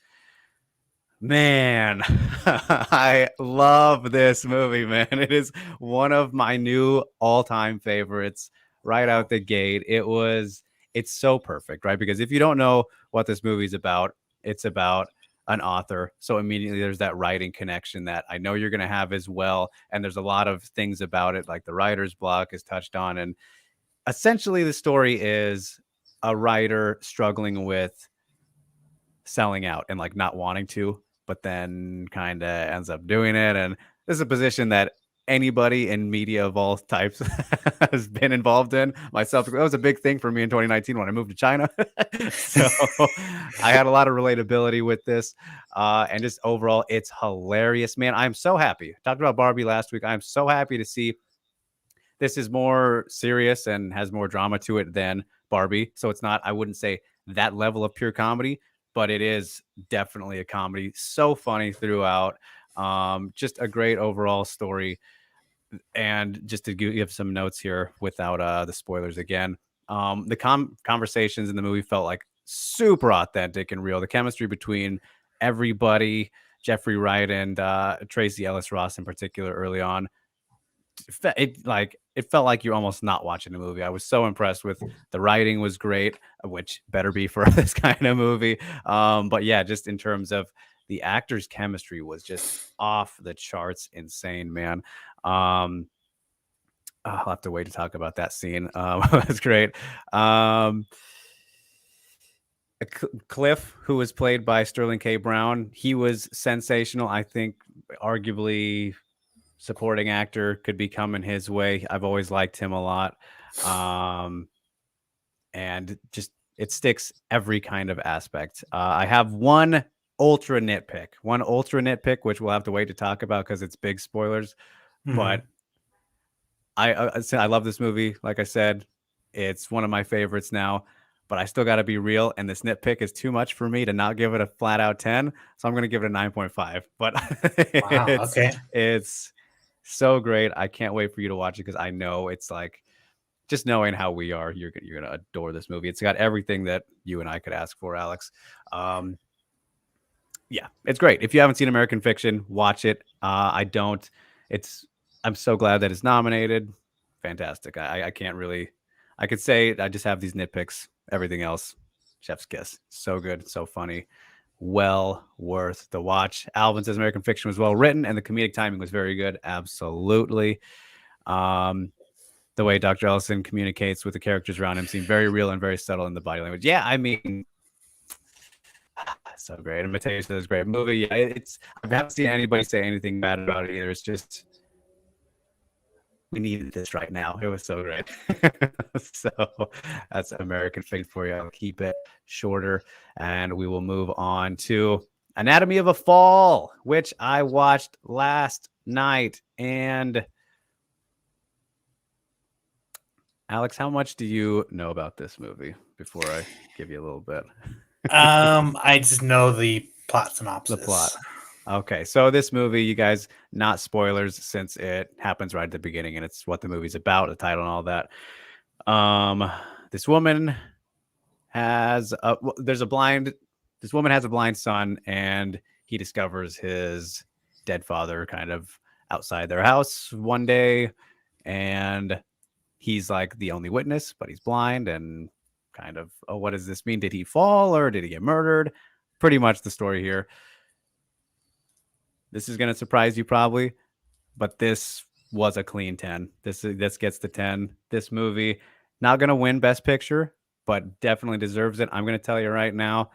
Man, I love this movie, man. It is one of my new all-time favorites right out the gate. It's so perfect, right? Because if you don't know what this movie's about, it's about an author. So immediately there's that writing connection that I know you're going to have as well. And there's a lot of things about it, like the writer's block is touched on. And essentially the story is a writer struggling with selling out and like not wanting to, but then kind of ends up doing it. And this is a position that anybody in media of all types has been involved in. Myself, that was a big thing for me in 2019 when I moved to China. So I had a lot of relatability with this. And just overall, it's hilarious, man. I'm so happy. Talked about Barbie last week. I'm so happy to see this is more serious and has more drama to it than Barbie. So it's not, I wouldn't say that level of pure comedy, but it is definitely a comedy. So funny throughout. Just a great overall story. And just to give some notes here without the spoilers again, the conversations in the movie felt like super authentic and real. The chemistry between everybody, Jeffrey Wright and Tracy Ellis Ross in particular, early on, it felt like you're almost not watching a movie. I was so impressed with the writing was great, which better be for this kind of movie. But yeah, just in terms of the actors' chemistry was just off the charts, insane, man. I'll have to wait to talk about that scene. That's great. Cliff, who was played by Sterling K. Brown, he was sensational. I think arguably supporting actor could be coming his way. I've always liked him a lot. And just it sticks every kind of aspect. I have one ultra nitpick, which we'll have to wait to talk about because it's big spoilers. But I love this movie. Like I said, it's one of my favorites now. But I still got to be real, and this nitpick is too much for me to not give it a flat out 10. So I'm going to give it a 9.5. But Wow. Okay. it's so great. I can't wait for you to watch it because I know it's like just knowing how we are, you're going to adore this movie. It's got everything that you and I could ask for, Alex. Yeah, it's great. If you haven't seen American Fiction, watch it. I don't. I'm so glad that it's nominated. Fantastic. I can't really. I could say I just have these nitpicks. Everything else, chef's kiss. So good, so funny. Well worth the watch. Alvin says American Fiction was well written and the comedic timing was very good. Absolutely. The way Dr. Ellison communicates with the characters around him seemed very real and very subtle in the body language. Yeah, I mean, so great. And Mateo says great movie. Yeah, I haven't seen anybody say anything bad about it either. It's just we needed this right now. It was so great. So that's American Fiction for you. I'll keep it shorter and we will move on to Anatomy of a Fall, which I watched last night. And Alex, how much do you know about this movie before I give you a little bit? I just know the plot synopsis. The plot. Okay, so this movie, you guys, not spoilers since it happens right at the beginning and it's what the movie's about, the title and all that. This woman has this woman has a blind son and he discovers his dead father kind of outside their house one day, and he's like the only witness, but he's blind and kind of, oh, what does this mean? Did he fall or did he get murdered? Pretty much the story here. This is going to surprise you probably, but this was a clean 10. This gets the 10. This movie, not going to win Best Picture, but definitely deserves it. I'm going to tell you right now,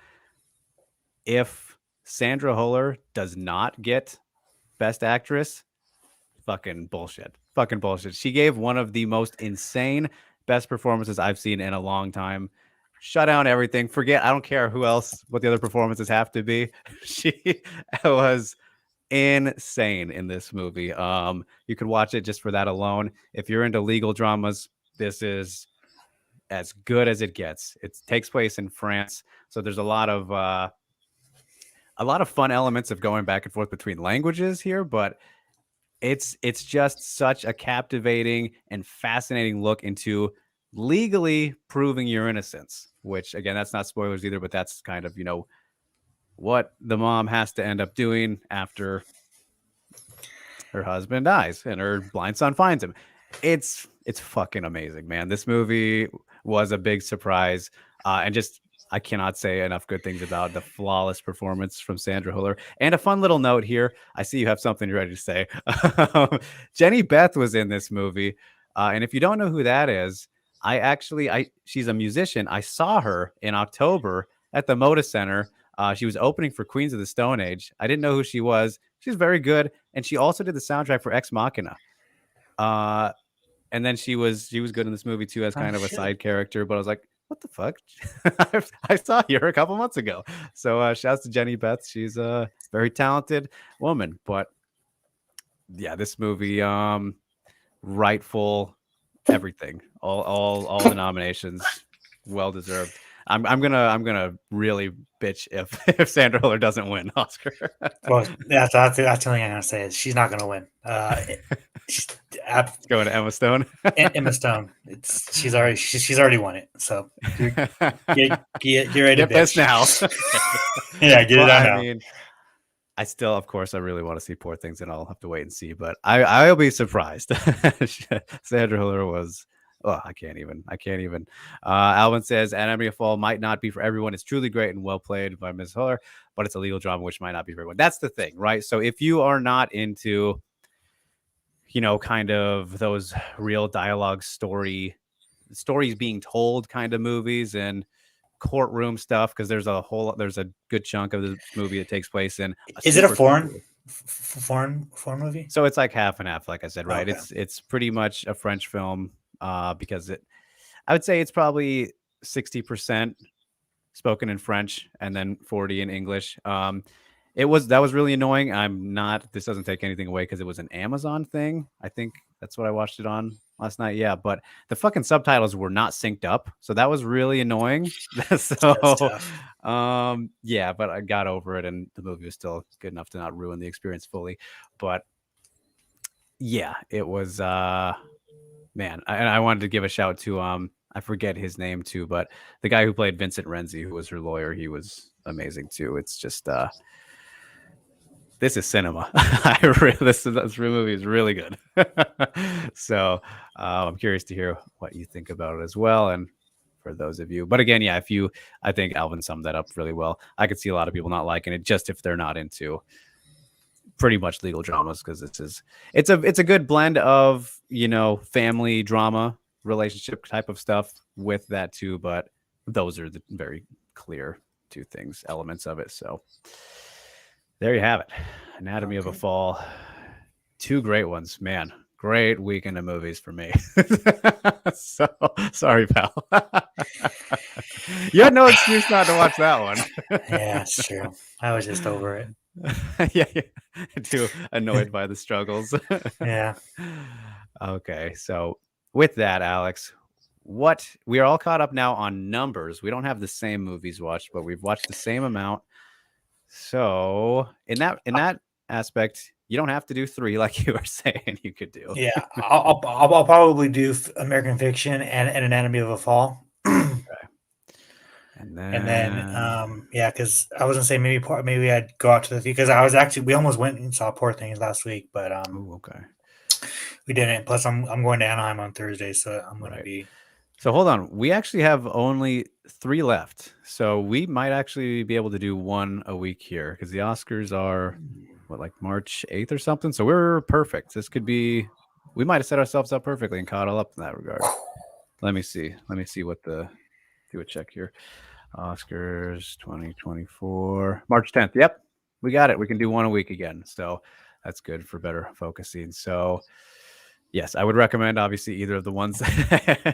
if Sandra Huller does not get Best Actress, fucking bullshit. She gave one of the most insane best performances I've seen in a long time. shut down everything. Forget. I don't care who else, what the other performances have to be. She was insane in this movie. You could watch it just for that alone. If you're into legal dramas, this is as good as it gets. It takes place in France, so there's a lot of fun elements of going back and forth between languages here, but it's just such a captivating and fascinating look into legally proving your innocence, which again, that's not spoilers either, but that's kind of, what the mom has to end up doing after her husband dies and her blind son finds him. It's fucking amazing, man. This movie was a big surprise, and just I cannot say enough good things about the flawless performance from Sandra Hüller. And a fun little note here. I see you have something ready to say. Jenny Beth was in this movie, and if you don't know who that is, she's a musician. I saw her in October at the Moda Center. She was opening for Queens of the Stone Age. I didn't know who she was. She's very good, and she also did the soundtrack for Ex Machina. And then she was good in this movie too as kind of a side character. But I was like, what the fuck? I saw her a couple months ago. So shouts to Jenny Beth. She's a very talented woman. But yeah, this movie, rightful everything, all the nominations, well deserved. I'm gonna really bitch if Sandra Hüller doesn't win Oscar. Well, that's the only thing I'm gonna say is she's not gonna win. It's going to Emma Stone. Emma Stone. She's already won it. So get ready to get this now. Yeah, get it out now. I mean, I still, of course, I really want to see Poor Things, and I'll have to wait and see. But I'll be surprised. Sandra Hüller was. Oh, I can't even. Alvin says Anatomy of Fall might not be for everyone. It's truly great and well played by Ms. Hüller, but it's a legal drama which might not be for everyone. That's the thing, right? So if you are not into, kind of those real dialogue stories being told kind of movies and courtroom stuff, because there's a good chunk of the movie that takes place in. Is it a foreign movie? So it's like half and half, like I said, right? Okay. It's pretty much a French film. Because I would say it's probably 60% spoken in French and then 40 in English. That was really annoying. This doesn't take anything away because it was an Amazon thing. I think that's what I watched it on last night. Yeah, but the fucking subtitles were not synced up. So that was really annoying. Yeah, but I got over it and the movie was still good enough to not ruin the experience fully. But yeah, it was, man, I wanted to give a shout to I forget his name too, but the guy who played Vincent Renzi, who was her lawyer, he was amazing too. It's just this is cinema. This movie is really good. So I'm curious to hear what you think about it as well, and for those of you. But again, yeah, I think Alvin summed that up really well. I could see a lot of people not liking it just if they're not into pretty much legal dramas, because it's a good blend of family drama, relationship type of stuff with that too, but those are the very clear two things, elements of it. So there you have it. Anatomy of a Fall. Two great ones, man. Great weekend of movies for me. So sorry, pal. You had no excuse not to watch that one. Yeah, it's true. I was just over it. Yeah. Too annoyed by the struggles. Yeah. Okay, so with that, Alex, we are all caught up now on numbers. We don't have the same movies watched, but we've watched the same amount. So in that aspect, you don't have to do 3 like you were saying you could do. Yeah, I'll probably do American Fiction and Anatomy of a Fall. Okay. And then yeah, because I was gonna say maybe I'd go out to the because we almost went and saw Poor Things last week, but okay, we didn't. Plus, I'm going to Anaheim on Thursday, so I'm gonna be. So hold on, we actually have only 3 left, so we might actually be able to do 1 a week here because the Oscars are like March 8th or something. So we're perfect. This could be. We might have set ourselves up perfectly and caught all up in that regard. Let me see do a check here. Oscars 2024, March 10th. Yep, we got it. We can do 1 a week again. So that's good for better focusing. So Yes, I would recommend obviously either of the ones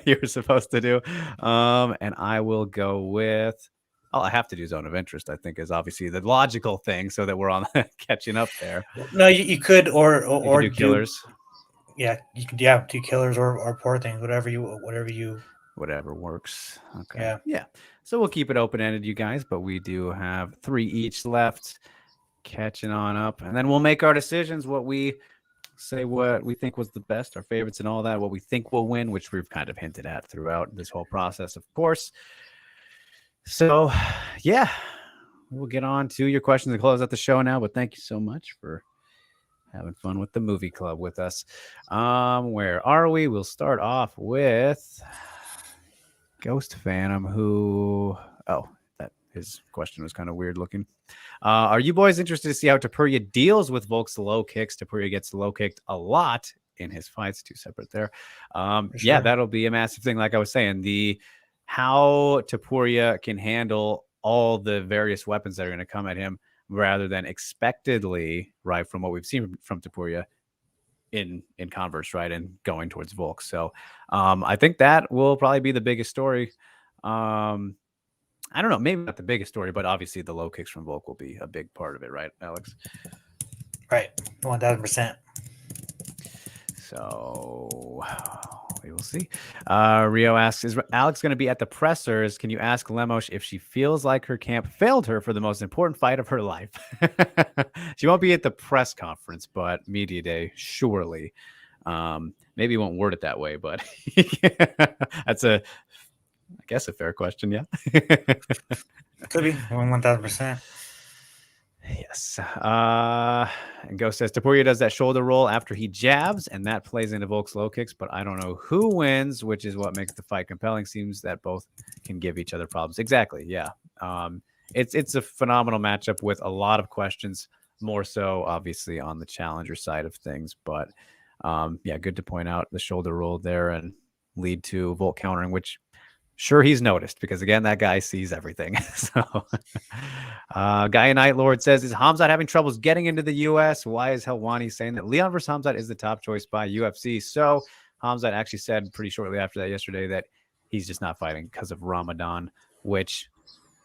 you were supposed to do. And I will go with I have to do Zone of Interest, I think, is obviously the logical thing so that we're on catching up there. No, you could You could do Killers. Yeah, you could do Killers or Poor Things, Whatever works. Okay. Yeah. So we'll keep it open-ended, you guys, but we do have 3 each left. Catching on up. And then we'll make our decisions, what we think was the best, our favorites and all that, what we think will win, which we've kind of hinted at throughout this whole process, of course. So, yeah, we'll get on to your questions and close out the show now. But thank you so much for having fun with the movie club with us. Where are we? We'll start off with Ghost Phantom, that his question was kind of weird looking. Are you boys interested to see how Topuria deals with Volk's low kicks? Topuria gets low kicked a lot in his fights. 2 separate there. Sure. Yeah, that'll be a massive thing. Like I was saying, how Topuria can handle all the various weapons that are going to come at him rather than expectedly, right, from what we've seen from Topuria in converse, right, and going towards Volk. So I think that will probably be the biggest story. I don't know, maybe not the biggest story, but obviously the low kicks from Volk will be a big part of it, right, Alex? Right, 1000%. So we will see. Rio asks, is Alex going to be at the pressers? Can you ask Lemos if she feels like her camp failed her for the most important fight of her life? She won't be at the press conference, but media day, surely. Maybe you won't word it that way, but that's I guess a fair question, yeah. Could be 1000%. Yes. And Ghost says Topuria does that shoulder roll after he jabs, and that plays into Volk's low kicks, but I don't know who wins, which is what makes the fight compelling. Seems that both can give each other problems. Exactly. Yeah. It's a phenomenal matchup with a lot of questions, more so obviously on the challenger side of things. But yeah, good to point out the shoulder roll there and lead to Volk countering, which sure he's noticed because again that guy sees everything. So Guy Night Lord says, is Hamzat having troubles getting into the US? Why is Helwani saying that Leon versus Hamzat is the top choice by UFC? So Hamzat actually said pretty shortly after that yesterday that he's just not fighting because of Ramadan, which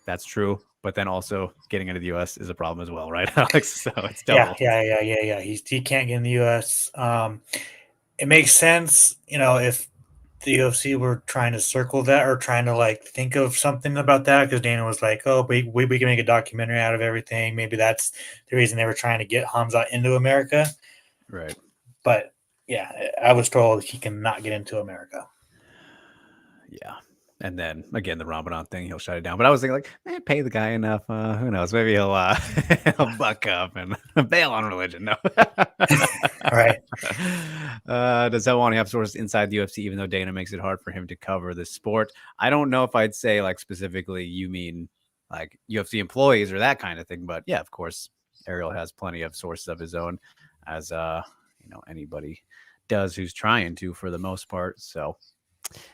that's true, but then also getting into the US is a problem as well, right, Alex? So it's double. Yeah. He can't get in the US. It makes sense, if the UFC were trying to circle that or trying to think of something about that, because Dana was like, oh, we can make a documentary out of everything. Maybe that's the reason they were trying to get Hamzat into America. Right. But yeah, I was told he cannot get into America. Yeah. And then again, the Ramadan thing, he'll shut it down. But I was thinking, pay the guy enough. Who knows? Maybe he'll buck up and bail on religion. No. Right. Does Helwani have sources inside the UFC, even though Dana makes it hard for him to cover the sport? I don't know if I'd say specifically you mean UFC employees or that kind of thing. But yeah, of course, Ariel has plenty of sources of his own, as anybody does who's trying to, for the most part. So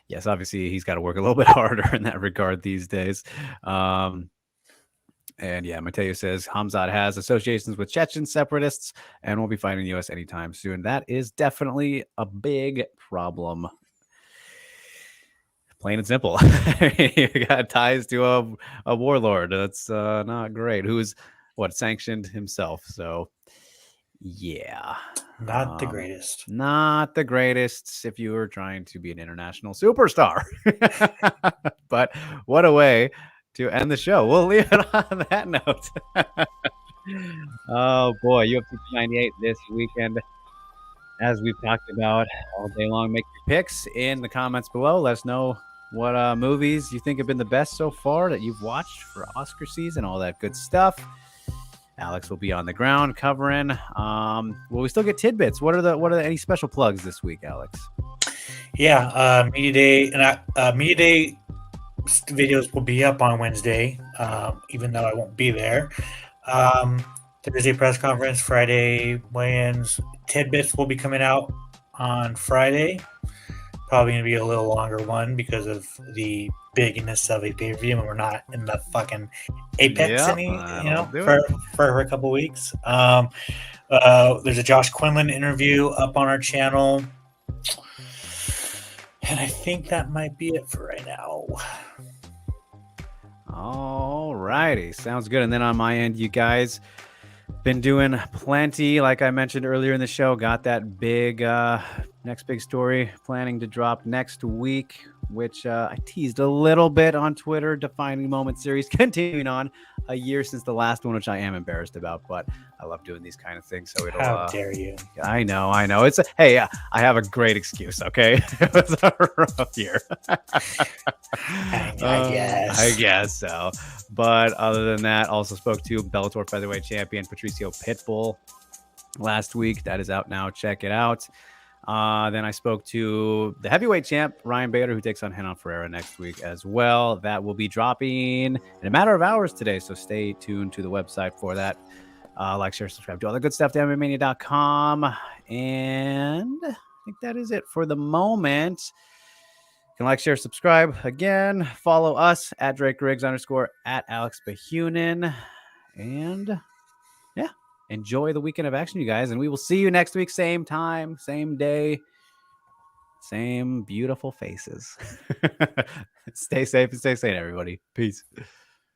yes, obviously he's got to work a little bit harder in that regard these days. And yeah, Mateo says Hamzat has associations with Chechen separatists and won't be fighting the U.S. anytime soon. That is definitely a big problem. Plain and simple. You got ties to a warlord. That's not great. Who's sanctioned himself. So yeah. Not the greatest. Not the greatest if you were trying to be an international superstar. But what a way to end the show. We'll leave it on that note. Oh boy, UFC 298 this weekend. As we've talked about all day long, make your picks in the comments below. Let us know what movies you think have been the best so far that you've watched for Oscar season, all that good stuff. Alex will be on the ground covering. Will we still get tidbits? What are any special plugs this week, Alex? Yeah, Media Day and Media Day videos will be up on Wednesday, even though I won't be there. Thursday press conference, Friday weigh-ins. Tidbits will be coming out on Friday. Probably going to be a little longer one because of the bigness of a pay-per-view, and we're not in the fucking apex for a couple weeks. There's a Josh Quinlan interview up on our channel. And I think that might be it for right now. All righty. Sounds good. And then on my end, you guys been doing plenty. Like I mentioned earlier in the show, got that big next big story planning to drop next week, which I teased a little bit on Twitter. Defining Moment series continuing on a year since the last one, which I am embarrassed about, but I love doing these kind of things. So it'll. How dare you? I know. It's hey, I have a great excuse. Okay, it was a rough year. I guess so. But other than that, also spoke to Bellator featherweight champion Patricio Pitbull last week. That is out now. Check it out. Then I spoke to the heavyweight champ, Ryan Bader, who takes on Renan Ferreira next week as well. That will be dropping in a matter of hours today, so stay tuned to the website for that. Like, share, subscribe, do all the good stuff at Mania.com. And I think that is it for the moment. You can like, share, subscribe. Again, follow us at Drake Riggs _ at Alex Bahunin. And yeah, enjoy the weekend of action, you guys. And we will see you next week, same time, same day, same beautiful faces. Stay safe and stay sane, everybody. Peace.